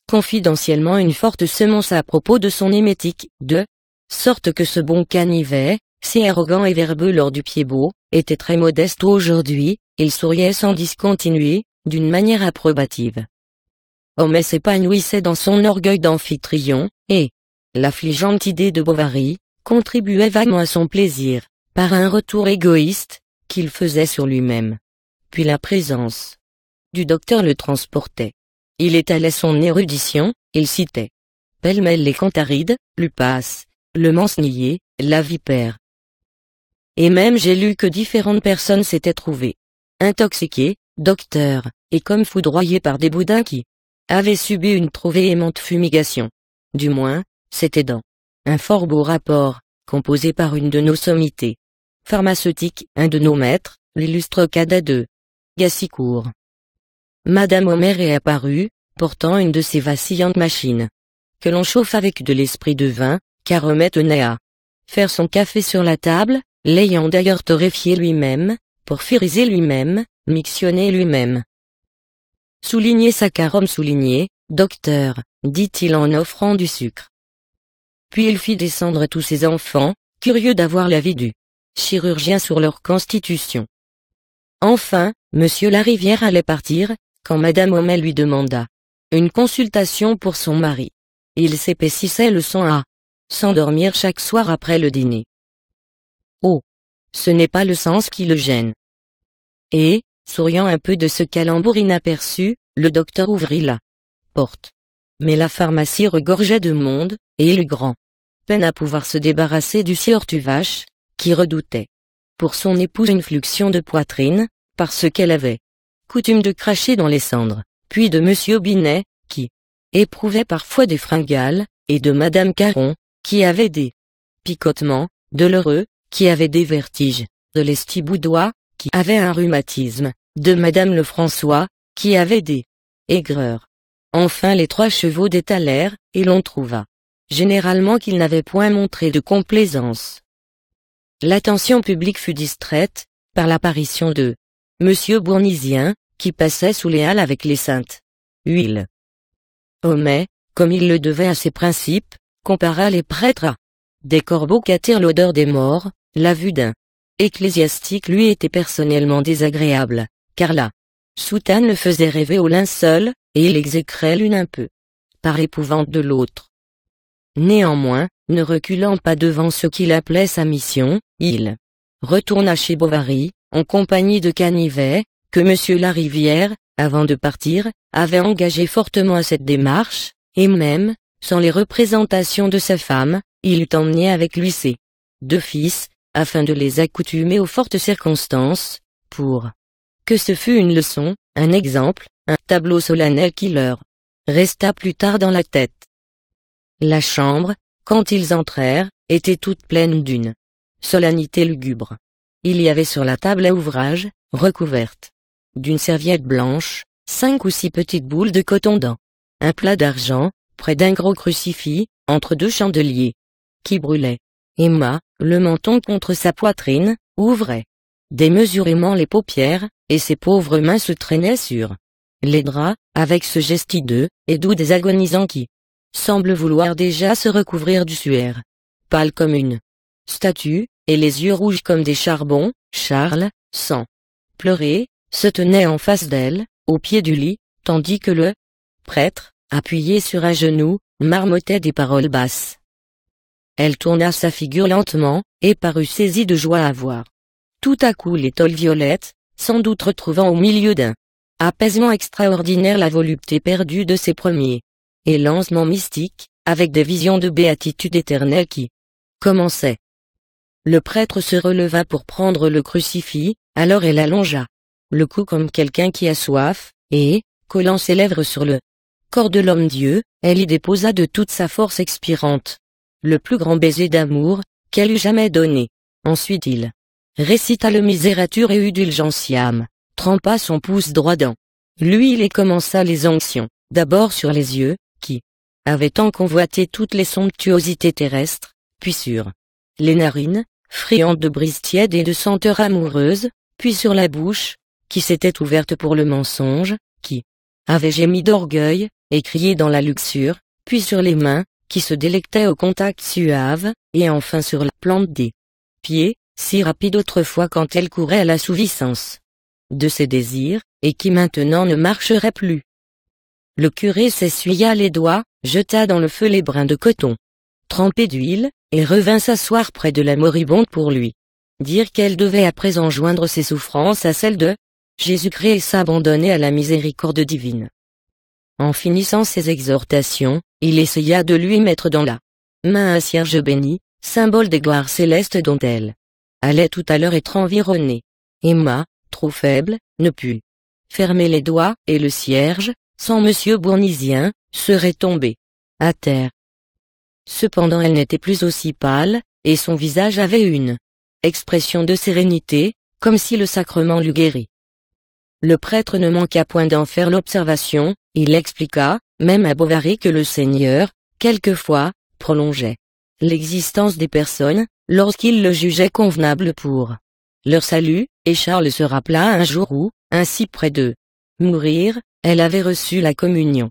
confidentiellement une forte semence à propos de son émétique, de sorte que ce bon Canivet, si arrogant et verbeux lors du Pied-Beau, était très modeste aujourd'hui, il souriait sans discontinuer, d'une manière approbative. Homais s'épanouissait dans son orgueil d'amphitryon, et l'affligeante idée de Bovary contribuait vaguement à son plaisir, par un retour égoïste qu'il faisait sur lui-même. Puis la présence du docteur le transportait. Il étalait son érudition, il citait pêle-mêle les cantharides, l'upas, le mancenillier, la vipère. Et même j'ai lu que différentes personnes s'étaient trouvées intoxiquées, docteur, et comme foudroyées par des boudins qui avaient subi une trop véhémente fumigation. Du moins, c'était dans un fort beau rapport, composé par une de nos sommités pharmaceutiques, un de nos maîtres, l'illustre cadet de Gassicourt. Madame Homais est apparue, portant une de ces vacillantes machines que l'on chauffe avec de l'esprit de vin, car Homais tenait à faire son café sur la table, l'ayant d'ailleurs torréfié lui-même, porphyrisé lui-même, mixtionné lui-même. Soulignez saccharum souligné, docteur, dit-il en offrant du sucre. Puis il fit descendre tous ses enfants, curieux d'avoir l'avis du chirurgien sur leur constitution. Enfin, monsieur Larivière allait partir, quand madame Homais lui demanda une consultation pour son mari. Il s'épaississait le son à s'endormir chaque soir après le dîner. Oh! Ce n'est pas le sens qui le gêne. Et, souriant un peu de ce calembour inaperçu, le docteur ouvrit la porte. Mais la pharmacie regorgeait de monde, et il eut grand peine à pouvoir se débarrasser du sieur Tuvache, qui redoutait pour son épouse une fluxion de poitrine, parce qu'elle avait coutume de cracher dans les cendres, puis de monsieur Binet, qui éprouvait parfois des fringales, et de madame Caron, qui avait des picotements, de l'heureux, qui avait des vertiges, de l'Estiboudois, qui avait un rhumatisme, de madame Lefrançois, qui avait des aigreurs. Enfin les 3 chevaux détalèrent, et l'on trouva généralement qu'ils n'avaient point montré de complaisance. L'attention publique fut distraite par l'apparition de Monsieur Bournisien, qui passait sous les halles avec les saintes huiles. Homais, comme il le devait à ses principes, compara les prêtres à des corbeaux qu'attire l'odeur des morts. La vue d'un ecclésiastique lui était personnellement désagréable, car la soutane le faisait rêver au linceul, et il exécrait l'une un peu par l'épouvante de l'autre. Néanmoins, ne reculant pas devant ce qu'il appelait sa mission, il retourna chez Bovary, en compagnie de Canivet, que M. Larivière, avant de partir, avait engagé fortement à cette démarche, et même, sans les représentations de sa femme, il eût emmené avec lui ses 2 fils, afin de les accoutumer aux fortes circonstances, pour que ce fût une leçon, un exemple, un tableau solennel qui leur resta plus tard dans la tête. La chambre, quand ils entrèrent, était toute pleine d'une solennité lugubre. Il y avait sur la table à ouvrage, recouverte d'une serviette blanche, 5 ou 6 petites boules de coton dans un plat d'argent, près d'un gros crucifix, entre 2 chandeliers qui brûlaient. Emma, le menton contre sa poitrine, ouvrait démesurément les paupières, et ses pauvres mains se traînaient sur les draps, avec ce geste hideux et doux des agonisants qui semblent vouloir déjà se recouvrir du suaire. Pâle comme une statue, et les yeux rouges comme des charbons, Charles, sans pleurer, se tenait en face d'elle, au pied du lit, tandis que le prêtre, appuyé sur un genou, marmottait des paroles basses. Elle tourna sa figure lentement, et parut saisie de joie à voir tout à coup l'étole violette, sans doute retrouvant au milieu d'un apaisement extraordinaire la volupté perdue de ses premiers élancements mystiques, avec des visions de béatitude éternelle qui commençaient. Le prêtre se releva pour prendre le crucifix, alors elle allongea le cou comme quelqu'un qui a soif, et, collant ses lèvres sur le corps de l'homme-dieu, elle y déposa de toute sa force expirante le plus grand baiser d'amour qu'elle eût jamais donné. Ensuite il récita le Misérature et Udulgentiam, trempa son pouce droit dans l'huile et commença les onctions, d'abord sur les yeux, qui avaient tant convoité toutes les somptuosités terrestres, puis sur les narines, friandes de brise tiède et de senteurs amoureuses, puis sur la bouche, qui s'était ouverte pour le mensonge, qui avait gémi d'orgueil, et crié dans la luxure, puis sur les mains, qui se délectaient au contact suave, et enfin sur la plante des pieds, si rapide autrefois quand elle courait à l'assouvissance de ses désirs, et qui maintenant ne marcherait plus. Le curé s'essuya les doigts, jeta dans le feu les brins de coton trempés d'huile, et revint s'asseoir près de la moribonde pour lui dire qu'elle devait à présent joindre ses souffrances à celles de Jésus-Christ et s'abandonner à la miséricorde divine. En finissant ses exhortations, il essaya de lui mettre dans la main un cierge béni, symbole des gloires célestes dont elle allait tout à l'heure être environnée. Emma, trop faible, ne put fermer les doigts, et le cierge, sans Monsieur Bournisien, serait tombé à terre. Cependant elle n'était plus aussi pâle, et son visage avait une expression de sérénité, comme si le sacrement l'eût guéri. Le prêtre ne manqua point d'en faire l'observation, il expliqua, même à Bovary, que le Seigneur, quelquefois, prolongeait l'existence des personnes, lorsqu'il le jugeait convenable pour leur salut, et Charles se rappela un jour où, ainsi près de mourir, elle avait reçu la communion.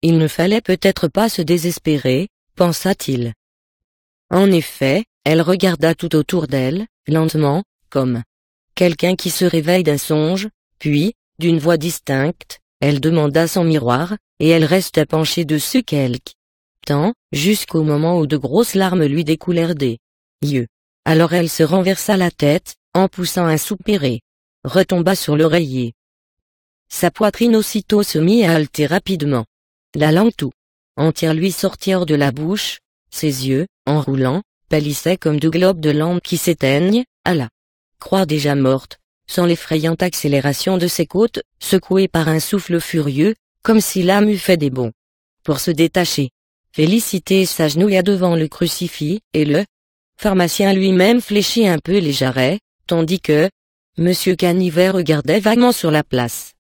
Il ne fallait peut-être pas se désespérer, pensa-t-il. En effet, elle regarda tout autour d'elle, lentement, comme quelqu'un qui se réveille d'un songe, puis, d'une voix distincte, elle demanda son miroir, et elle resta penchée dessus quelque temps, jusqu'au moment où de grosses larmes lui découlèrent des yeux. Alors elle se renversa la tête, en poussant un soupir et retomba sur l'oreiller. Sa poitrine aussitôt se mit à halter rapidement. La langue tout entière lui sortit hors de la bouche, ses yeux, en roulant, pâlissaient comme 2 globes de lampe qui s'éteignent, à la croix déjà morte, sans l'effrayante accélération de ses côtes, secouées par un souffle furieux, comme si l'âme eût fait des bonds pour se détacher. Félicité s'agenouilla devant le crucifix, et le pharmacien lui-même fléchit un peu les jarrets, tandis que Monsieur Canivet regardait vaguement sur la place.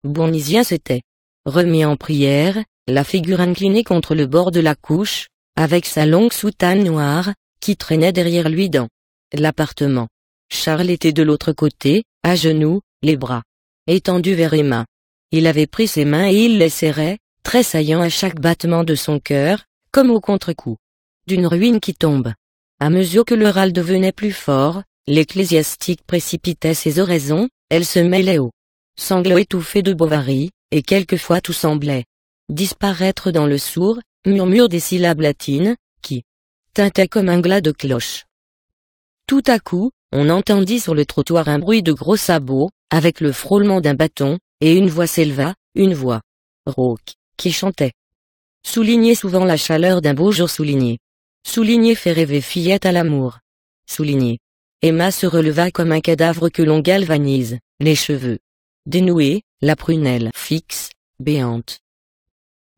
Bournisien s'était remis en prière, la figure inclinée contre le bord de la couche, avec sa longue soutane noire, qui traînait derrière lui dans l'appartement. Charles était de l'autre côté, à genoux, les bras étendus vers Emma. Il avait pris ses mains et il les serrait, tressaillant à chaque battement de son cœur, comme au contre-coup d'une ruine qui tombe. À mesure que le râle devenait plus fort, l'ecclésiastique précipitait ses oraisons, elles se mêlaient aux sanglots étouffés de Bovary, et quelquefois tout semblait disparaître dans le sourd murmure des syllabes latines, qui tintaient comme un glas de cloche. Tout à coup, on entendit sur le trottoir un bruit de gros sabots, avec le frôlement d'un bâton, et une voix s'éleva, une voix rauque, qui chantait. Soulignez souvent la chaleur d'un beau jour souligné. Souligné fait rêver fillette à l'amour. Souligné. Emma se releva comme un cadavre que l'on galvanise, les cheveux dénoués, la prunelle fixe, béante.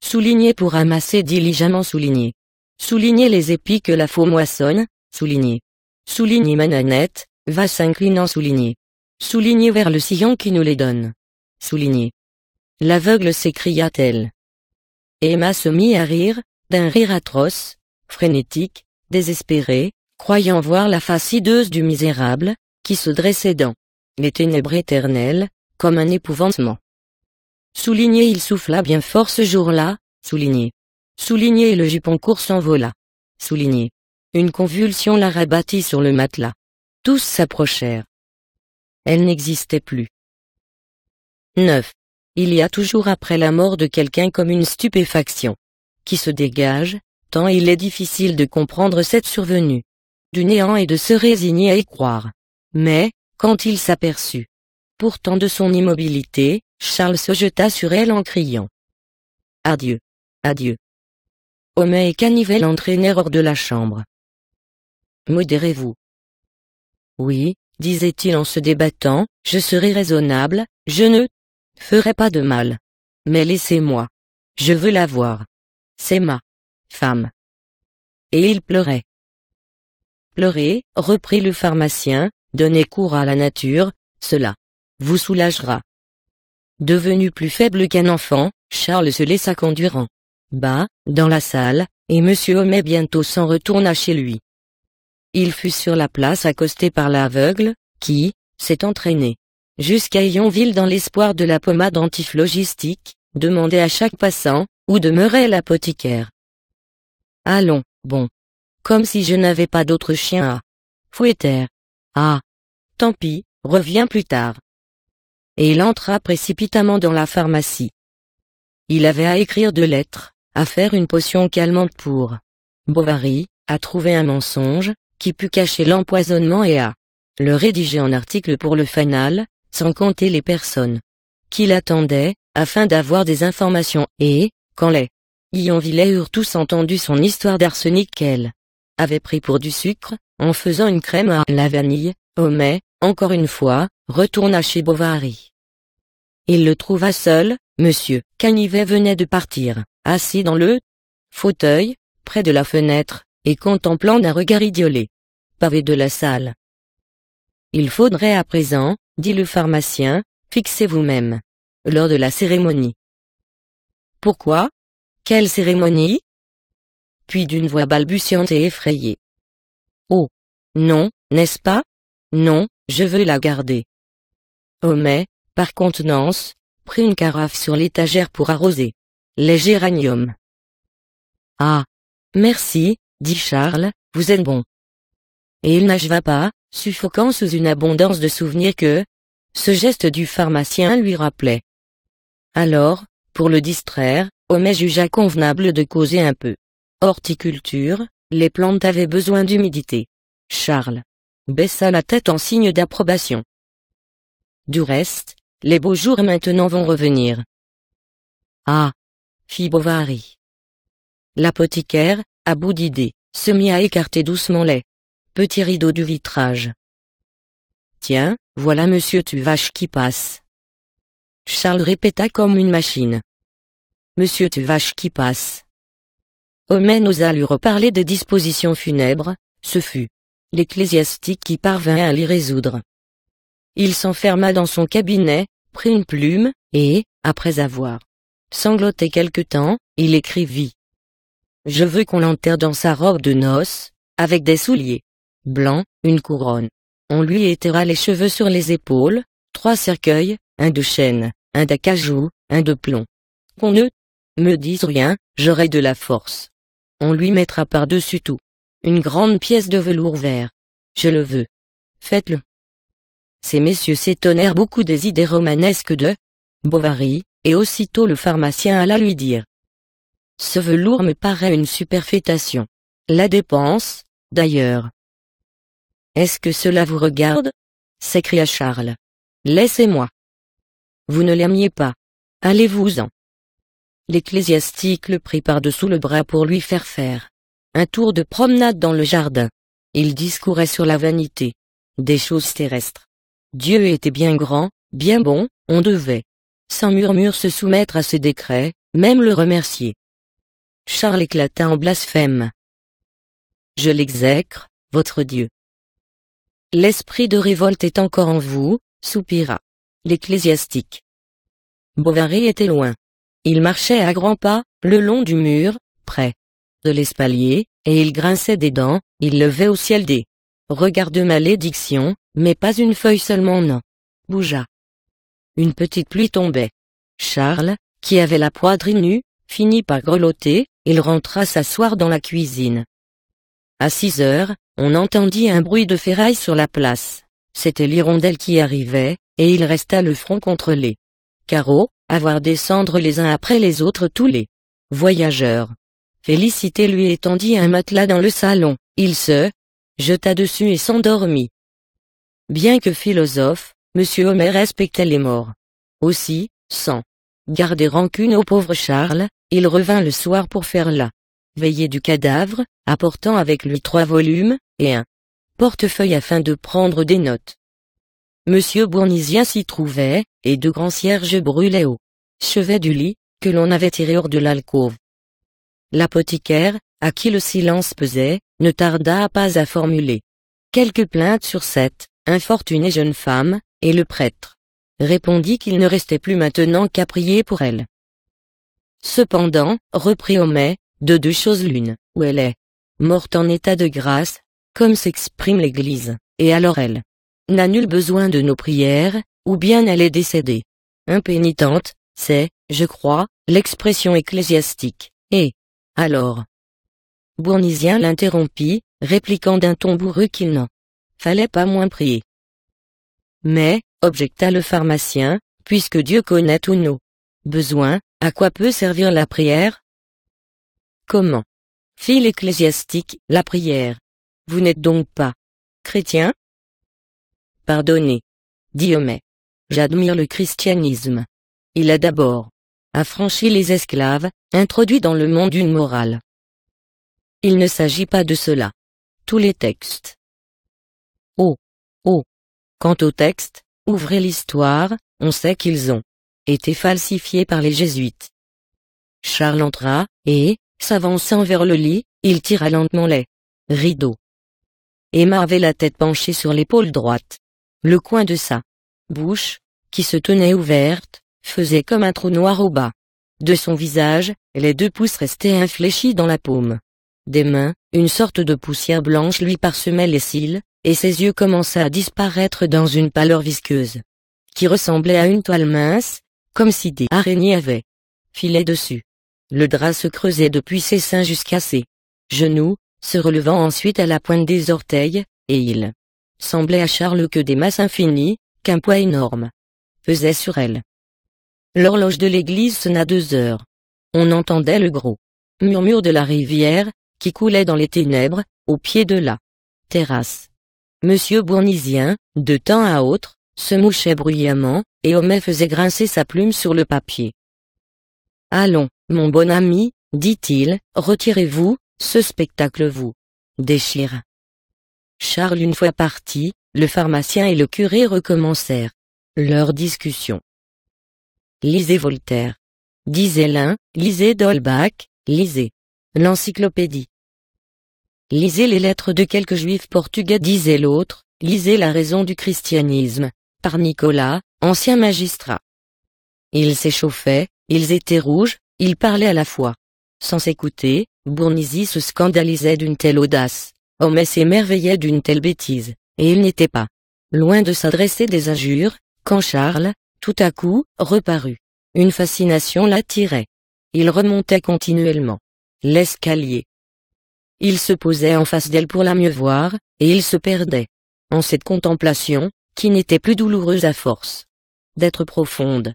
Souligné pour ramasser diligemment souligné. Souligné les épis que la faux moissonne, souligné. Souligné Mananette, va s'inclinant souligné. Souligné vers le sillon qui nous les donne. Souligné. L'aveugle s'écria-t-elle. Emma se mit à rire, d'un rire atroce, frénétique, désespéré, croyant voir la face hideuse du misérable, qui se dressait dans les ténèbres éternelles, comme un épouvantement. Souligné il souffla bien fort ce jour-là, souligné. Souligné et le jupon court s'envola. Souligné. Une convulsion la rabattit sur le matelas. Tous s'approchèrent. Elle n'existait plus. 9. Il y a toujours après la mort de quelqu'un comme une stupéfaction qui se dégage, tant il est difficile de comprendre cette survenue du néant et de se résigner à y croire. Mais, quand il s'aperçut pourtant de son immobilité, Charles se jeta sur elle en criant « Adieu, adieu !» Homais et Canivet l'entraînèrent hors de la chambre. « Modérez-vous. » « Oui, » disait-il en se débattant, « je serai raisonnable, je ne ferai pas de mal. Mais laissez-moi. Je veux la voir. C'est ma femme. » Et il pleurait. Pleurer, reprit le pharmacien, donnez cours à la nature, cela vous soulagera. Devenu plus faible qu'un enfant, Charles se laissa conduire en bas, dans la salle, et monsieur Homais bientôt s'en retourna chez lui. Il fut sur la place accosté par l'aveugle, qui s'est entraîné jusqu'à Yonville dans l'espoir de la pommade antiphlogistique, demandait à chaque passant, où demeurait l'apothicaire. Allons, bon. Comme si je n'avais pas d'autre chien à fouetter. Ah. Tant pis, reviens plus tard. Et il entra précipitamment dans la pharmacie. Il avait à écrire 2 lettres, à faire une potion calmante pour Bovary, à trouver un mensonge, qui pût cacher l'empoisonnement et à le rédiger en article pour le Fanal, sans compter les personnes qui l'attendaient, afin d'avoir des informations et, quand les Yonvillais eurent tous entendu son histoire d'arsenic qu'elle avait pris pour du sucre, en faisant une crème à la vanille, Homais, encore une fois, retourna chez Bovary. Il le trouva seul, monsieur Canivet venait de partir, assis dans le fauteuil, près de la fenêtre, et contemplant d'un regard idiolé pavé de la salle. Il faudrait à présent, dit le pharmacien, fixer vous-même lors de la cérémonie. Pourquoi? Quelle cérémonie? Puis d'une voix balbutiante et effrayée. Oh! Non, n'est-ce pas? Non, je veux la garder. Homais, par contenance, prit une carafe sur l'étagère pour arroser les géraniums. Ah! Merci, dit Charles, vous êtes bon. Et il n'acheva pas, suffoquant sous une abondance de souvenirs que ce geste du pharmacien lui rappelait. Alors, pour le distraire, Homais jugea convenable de causer un peu horticulture, les plantes avaient besoin d'humidité. Charles baissa la tête en signe d'approbation. Du reste, les beaux jours maintenant vont revenir. Ah! Fit Bovary. L'apothicaire, à bout d'idées, se mit à écarter doucement les petits rideaux du vitrage. Tiens, voilà monsieur Tuvache qui passe. Charles répéta comme une machine. Monsieur Tuvache qui passe. Homais n'osa lui reparler des dispositions funèbres, ce fut l'ecclésiastique qui parvint à l'y résoudre. Il s'enferma dans son cabinet, prit une plume, et, après avoir sangloté quelque temps, il écrivit. Je veux qu'on l'enterre dans sa robe de noces, avec des souliers blancs, une couronne. On lui étira les cheveux sur les épaules, 3 cercueils, un de chêne, un d'acajou, un de plomb. Qu'on ne me dise rien, j'aurai de la force. On lui mettra par-dessus tout une grande pièce de velours vert. Je le veux. Faites-le. Ces messieurs s'étonnèrent beaucoup des idées romanesques de Bovary, et aussitôt le pharmacien alla lui dire: ce velours me paraît une superfétation. La dépense, d'ailleurs. Est-ce que cela vous regarde? S'écria Charles. Laissez-moi. Vous ne l'aimiez pas. Allez-vous-en. L'ecclésiastique le prit par-dessous le bras pour lui faire un tour de promenade dans le jardin. Il discourait sur la vanité des choses terrestres. Dieu était bien grand, bien bon, on devait, sans murmure, se soumettre à ses décrets, même le remercier. Charles éclata en blasphème. Je l'exècre, votre Dieu. L'esprit de révolte est encore en vous, soupira l'ecclésiastique. Bovary était loin. Il marchait à grands pas, le long du mur, près de l'espalier, et il grinçait des dents, il levait au ciel des regards de malédiction, mais pas une feuille seulement n'en bougea. Une petite pluie tombait. Charles, qui avait la poitrine nue, finit par grelotter, il rentra s'asseoir dans la cuisine. À 6 heures, on entendit un bruit de ferraille sur la place. C'était l'hirondelle qui arrivait, et il resta le front contre les carreaux, à voir descendre les uns après les autres tous les voyageurs. Félicité lui étendit un matelas dans le salon, il se jeta dessus et s'endormit. Bien que philosophe, M. Homais respectait les morts. Aussi, sans garder rancune au pauvre Charles, il revint le soir pour faire la veillée du cadavre, apportant avec lui 3 volumes, et un portefeuille afin de prendre des notes. M. Bournisien s'y trouvait, et 2 grands cierges brûlaient au chevet du lit, que l'on avait tiré hors de l'alcôve. L'apothicaire, à qui le silence pesait, ne tarda pas à formuler quelques plaintes sur cette infortunée jeune femme, et le prêtre répondit qu'il ne restait plus maintenant qu'à prier pour elle. Cependant, reprit Homais, de 2 choses l'une, ou elle est morte en état de grâce, comme s'exprime l'Église, et alors elle n'a nul besoin de nos prières, ou bien elle est décédée. Impénitente, c'est, je crois, l'expression ecclésiastique, et alors. Bournisien l'interrompit, répliquant d'un ton bourru qu'il n'en fallait pas moins prier. Mais, objecta le pharmacien, puisque Dieu connaît tous nos besoins, à quoi peut servir la prière? Comment? Fit l'ecclésiastique, la prière. Vous n'êtes donc pas chrétien? Pardonnez, dit Homais. J'admire le christianisme. Il a d'abord affranchi les esclaves, introduit dans le monde une morale. Il ne s'agit pas de cela. Tous les textes. Oh, oh. Quant aux textes, ouvrez l'histoire, on sait qu'ils ont été falsifiés par les jésuites. Charles entra, et, s'avançant vers le lit, il tira lentement les rideaux. Emma avait la tête penchée sur l'épaule droite. Le coin de sa bouche, qui se tenait ouverte, faisait comme un trou noir au bas de son visage, les 2 pouces restaient infléchis dans la paume des mains, une sorte de poussière blanche lui parsemait les cils, et ses yeux commençaient à disparaître dans une pâleur visqueuse, qui ressemblait à une toile mince, comme si des araignées avaient filé dessus. Le drap se creusait depuis ses seins jusqu'à ses genoux, se relevant ensuite à la pointe des orteils, et il semblait à Charles que des masses infinies, qu'un poids énorme pesait sur elle. L'horloge de l'église sonna 2 heures. On entendait le gros murmure de la rivière, qui coulait dans les ténèbres, au pied de la terrasse. Monsieur Bournisien, de temps à autre, se mouchait bruyamment, et Homais faisait grincer sa plume sur le papier. Allons, mon bon ami, dit-il, retirez-vous, ce spectacle vous déchire. Charles une fois parti, le pharmacien et le curé recommencèrent leur discussion. Lisez Voltaire, disait l'un, lisez d'Holbach, lisez l'encyclopédie. Lisez les lettres de quelques juifs portugais, disait l'autre, lisez la raison du christianisme, par Nicolas, ancien magistrat. Ils s'échauffaient, ils étaient rouges, ils parlaient à la fois. Sans s'écouter, Bournisien se scandalisait d'une telle audace, Homais s'émerveillait d'une telle bêtise, et il n'était pas loin de s'adresser des injures, quand Charles, tout à coup, reparut. Une fascination l'attirait. Il remontait continuellement l'escalier. Il se posait en face d'elle pour la mieux voir, et il se perdait en cette contemplation, qui n'était plus douloureuse à force d'être profonde.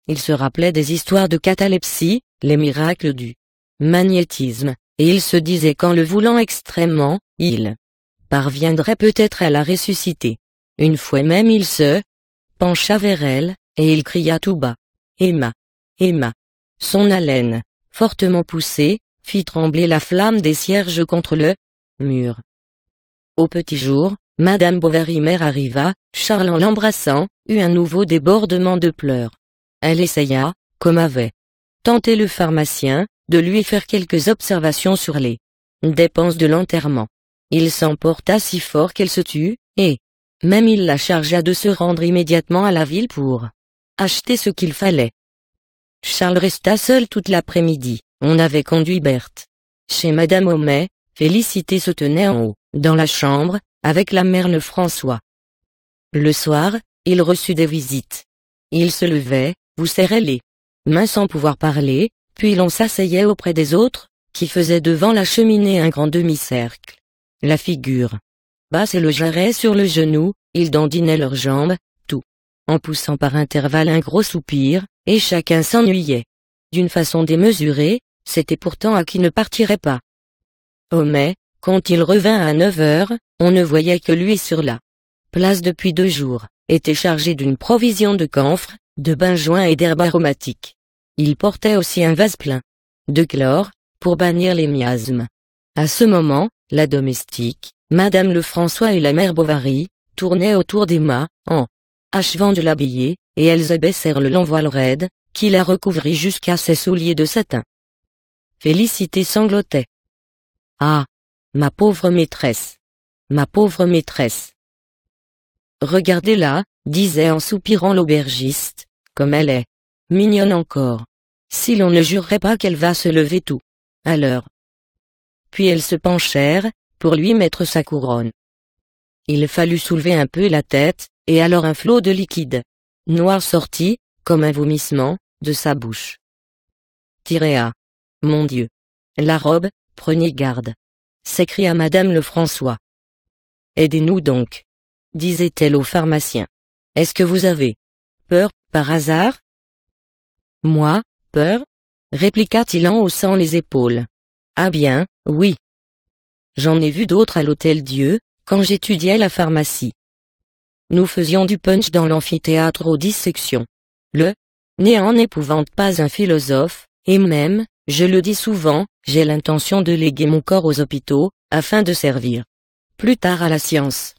Il se rappelait des histoires de catalepsie, les miracles du magnétisme, et il se disait qu'en le voulant extrêmement, il parviendrait peut-être à la ressusciter. Une fois même il se pencha vers elle, et il cria tout bas. Emma. Emma. Son haleine, fortement poussée, fit trembler la flamme des cierges contre le mur. Au petit jour, Madame Bovary mère arriva, Charles en l'embrassant, eut un nouveau débordement de pleurs. Elle essaya, comme avait tenté le pharmacien, de lui faire quelques observations sur les dépenses de l'enterrement. Il s'emporta si fort qu'elle se tut, et même il la chargea de se rendre immédiatement à la ville pour acheter ce qu'il fallait. Charles resta seul toute l'après-midi. On avait conduit Berthe chez Madame Homais. Félicité se tenait en haut, dans la chambre, avec la mère Lefrançois. Le soir, il reçut des visites. Il se levait, vous serrait les mains sans pouvoir parler, puis l'on s'asseyait auprès des autres, qui faisaient devant la cheminée un grand demi-cercle. La figure basse et le jarret sur le genou, ils dandinaient leurs jambes, tout en poussant par intervalles un gros soupir, et chacun s'ennuyait. D'une façon démesurée, c'était pourtant à qui ne partirait pas. Homais, quand il revint à 9 heures, on ne voyait que lui sur la place depuis 2 jours, était chargé d'une provision de camphre, de bain-joints et d'herbes aromatiques. Il portait aussi un vase plein de chlore, pour bannir les miasmes. À ce moment, la domestique, Madame Lefrançois et la mère Bovary, tournaient autour d'Emma, en achevant de l'habiller, et elles abaissèrent le long voile raide, qui la recouvrit jusqu'à ses souliers de satin. Félicité sanglotait. Ah! Ma pauvre maîtresse! Ma pauvre maîtresse! Regardez-la, disait en soupirant l'aubergiste, comme elle est mignonne encore. Si l'on ne jurerait pas qu'elle va se lever tout à l'heure. Puis elles se penchèrent, pour lui mettre sa couronne. Il fallut soulever un peu la tête, et alors un flot de liquide noir sortit, comme un vomissement, de sa bouche. Tiréa. Mon Dieu! La robe, prenez garde! S'écria Madame Lefrançois. Aidez-nous donc, disait-elle au pharmacien. Est-ce que vous avez peur, par hasard? Moi, peur? Répliqua-t-il en haussant les épaules. Ah bien, oui. J'en ai vu d'autres à l'Hôtel-Dieu, quand j'étudiais la pharmacie. Nous faisions du punch dans l'amphithéâtre aux dissections. Le néant n'épouvante pas un philosophe, et même, je le dis souvent, j'ai l'intention de léguer mon corps aux hôpitaux, afin de servir plus tard à la science.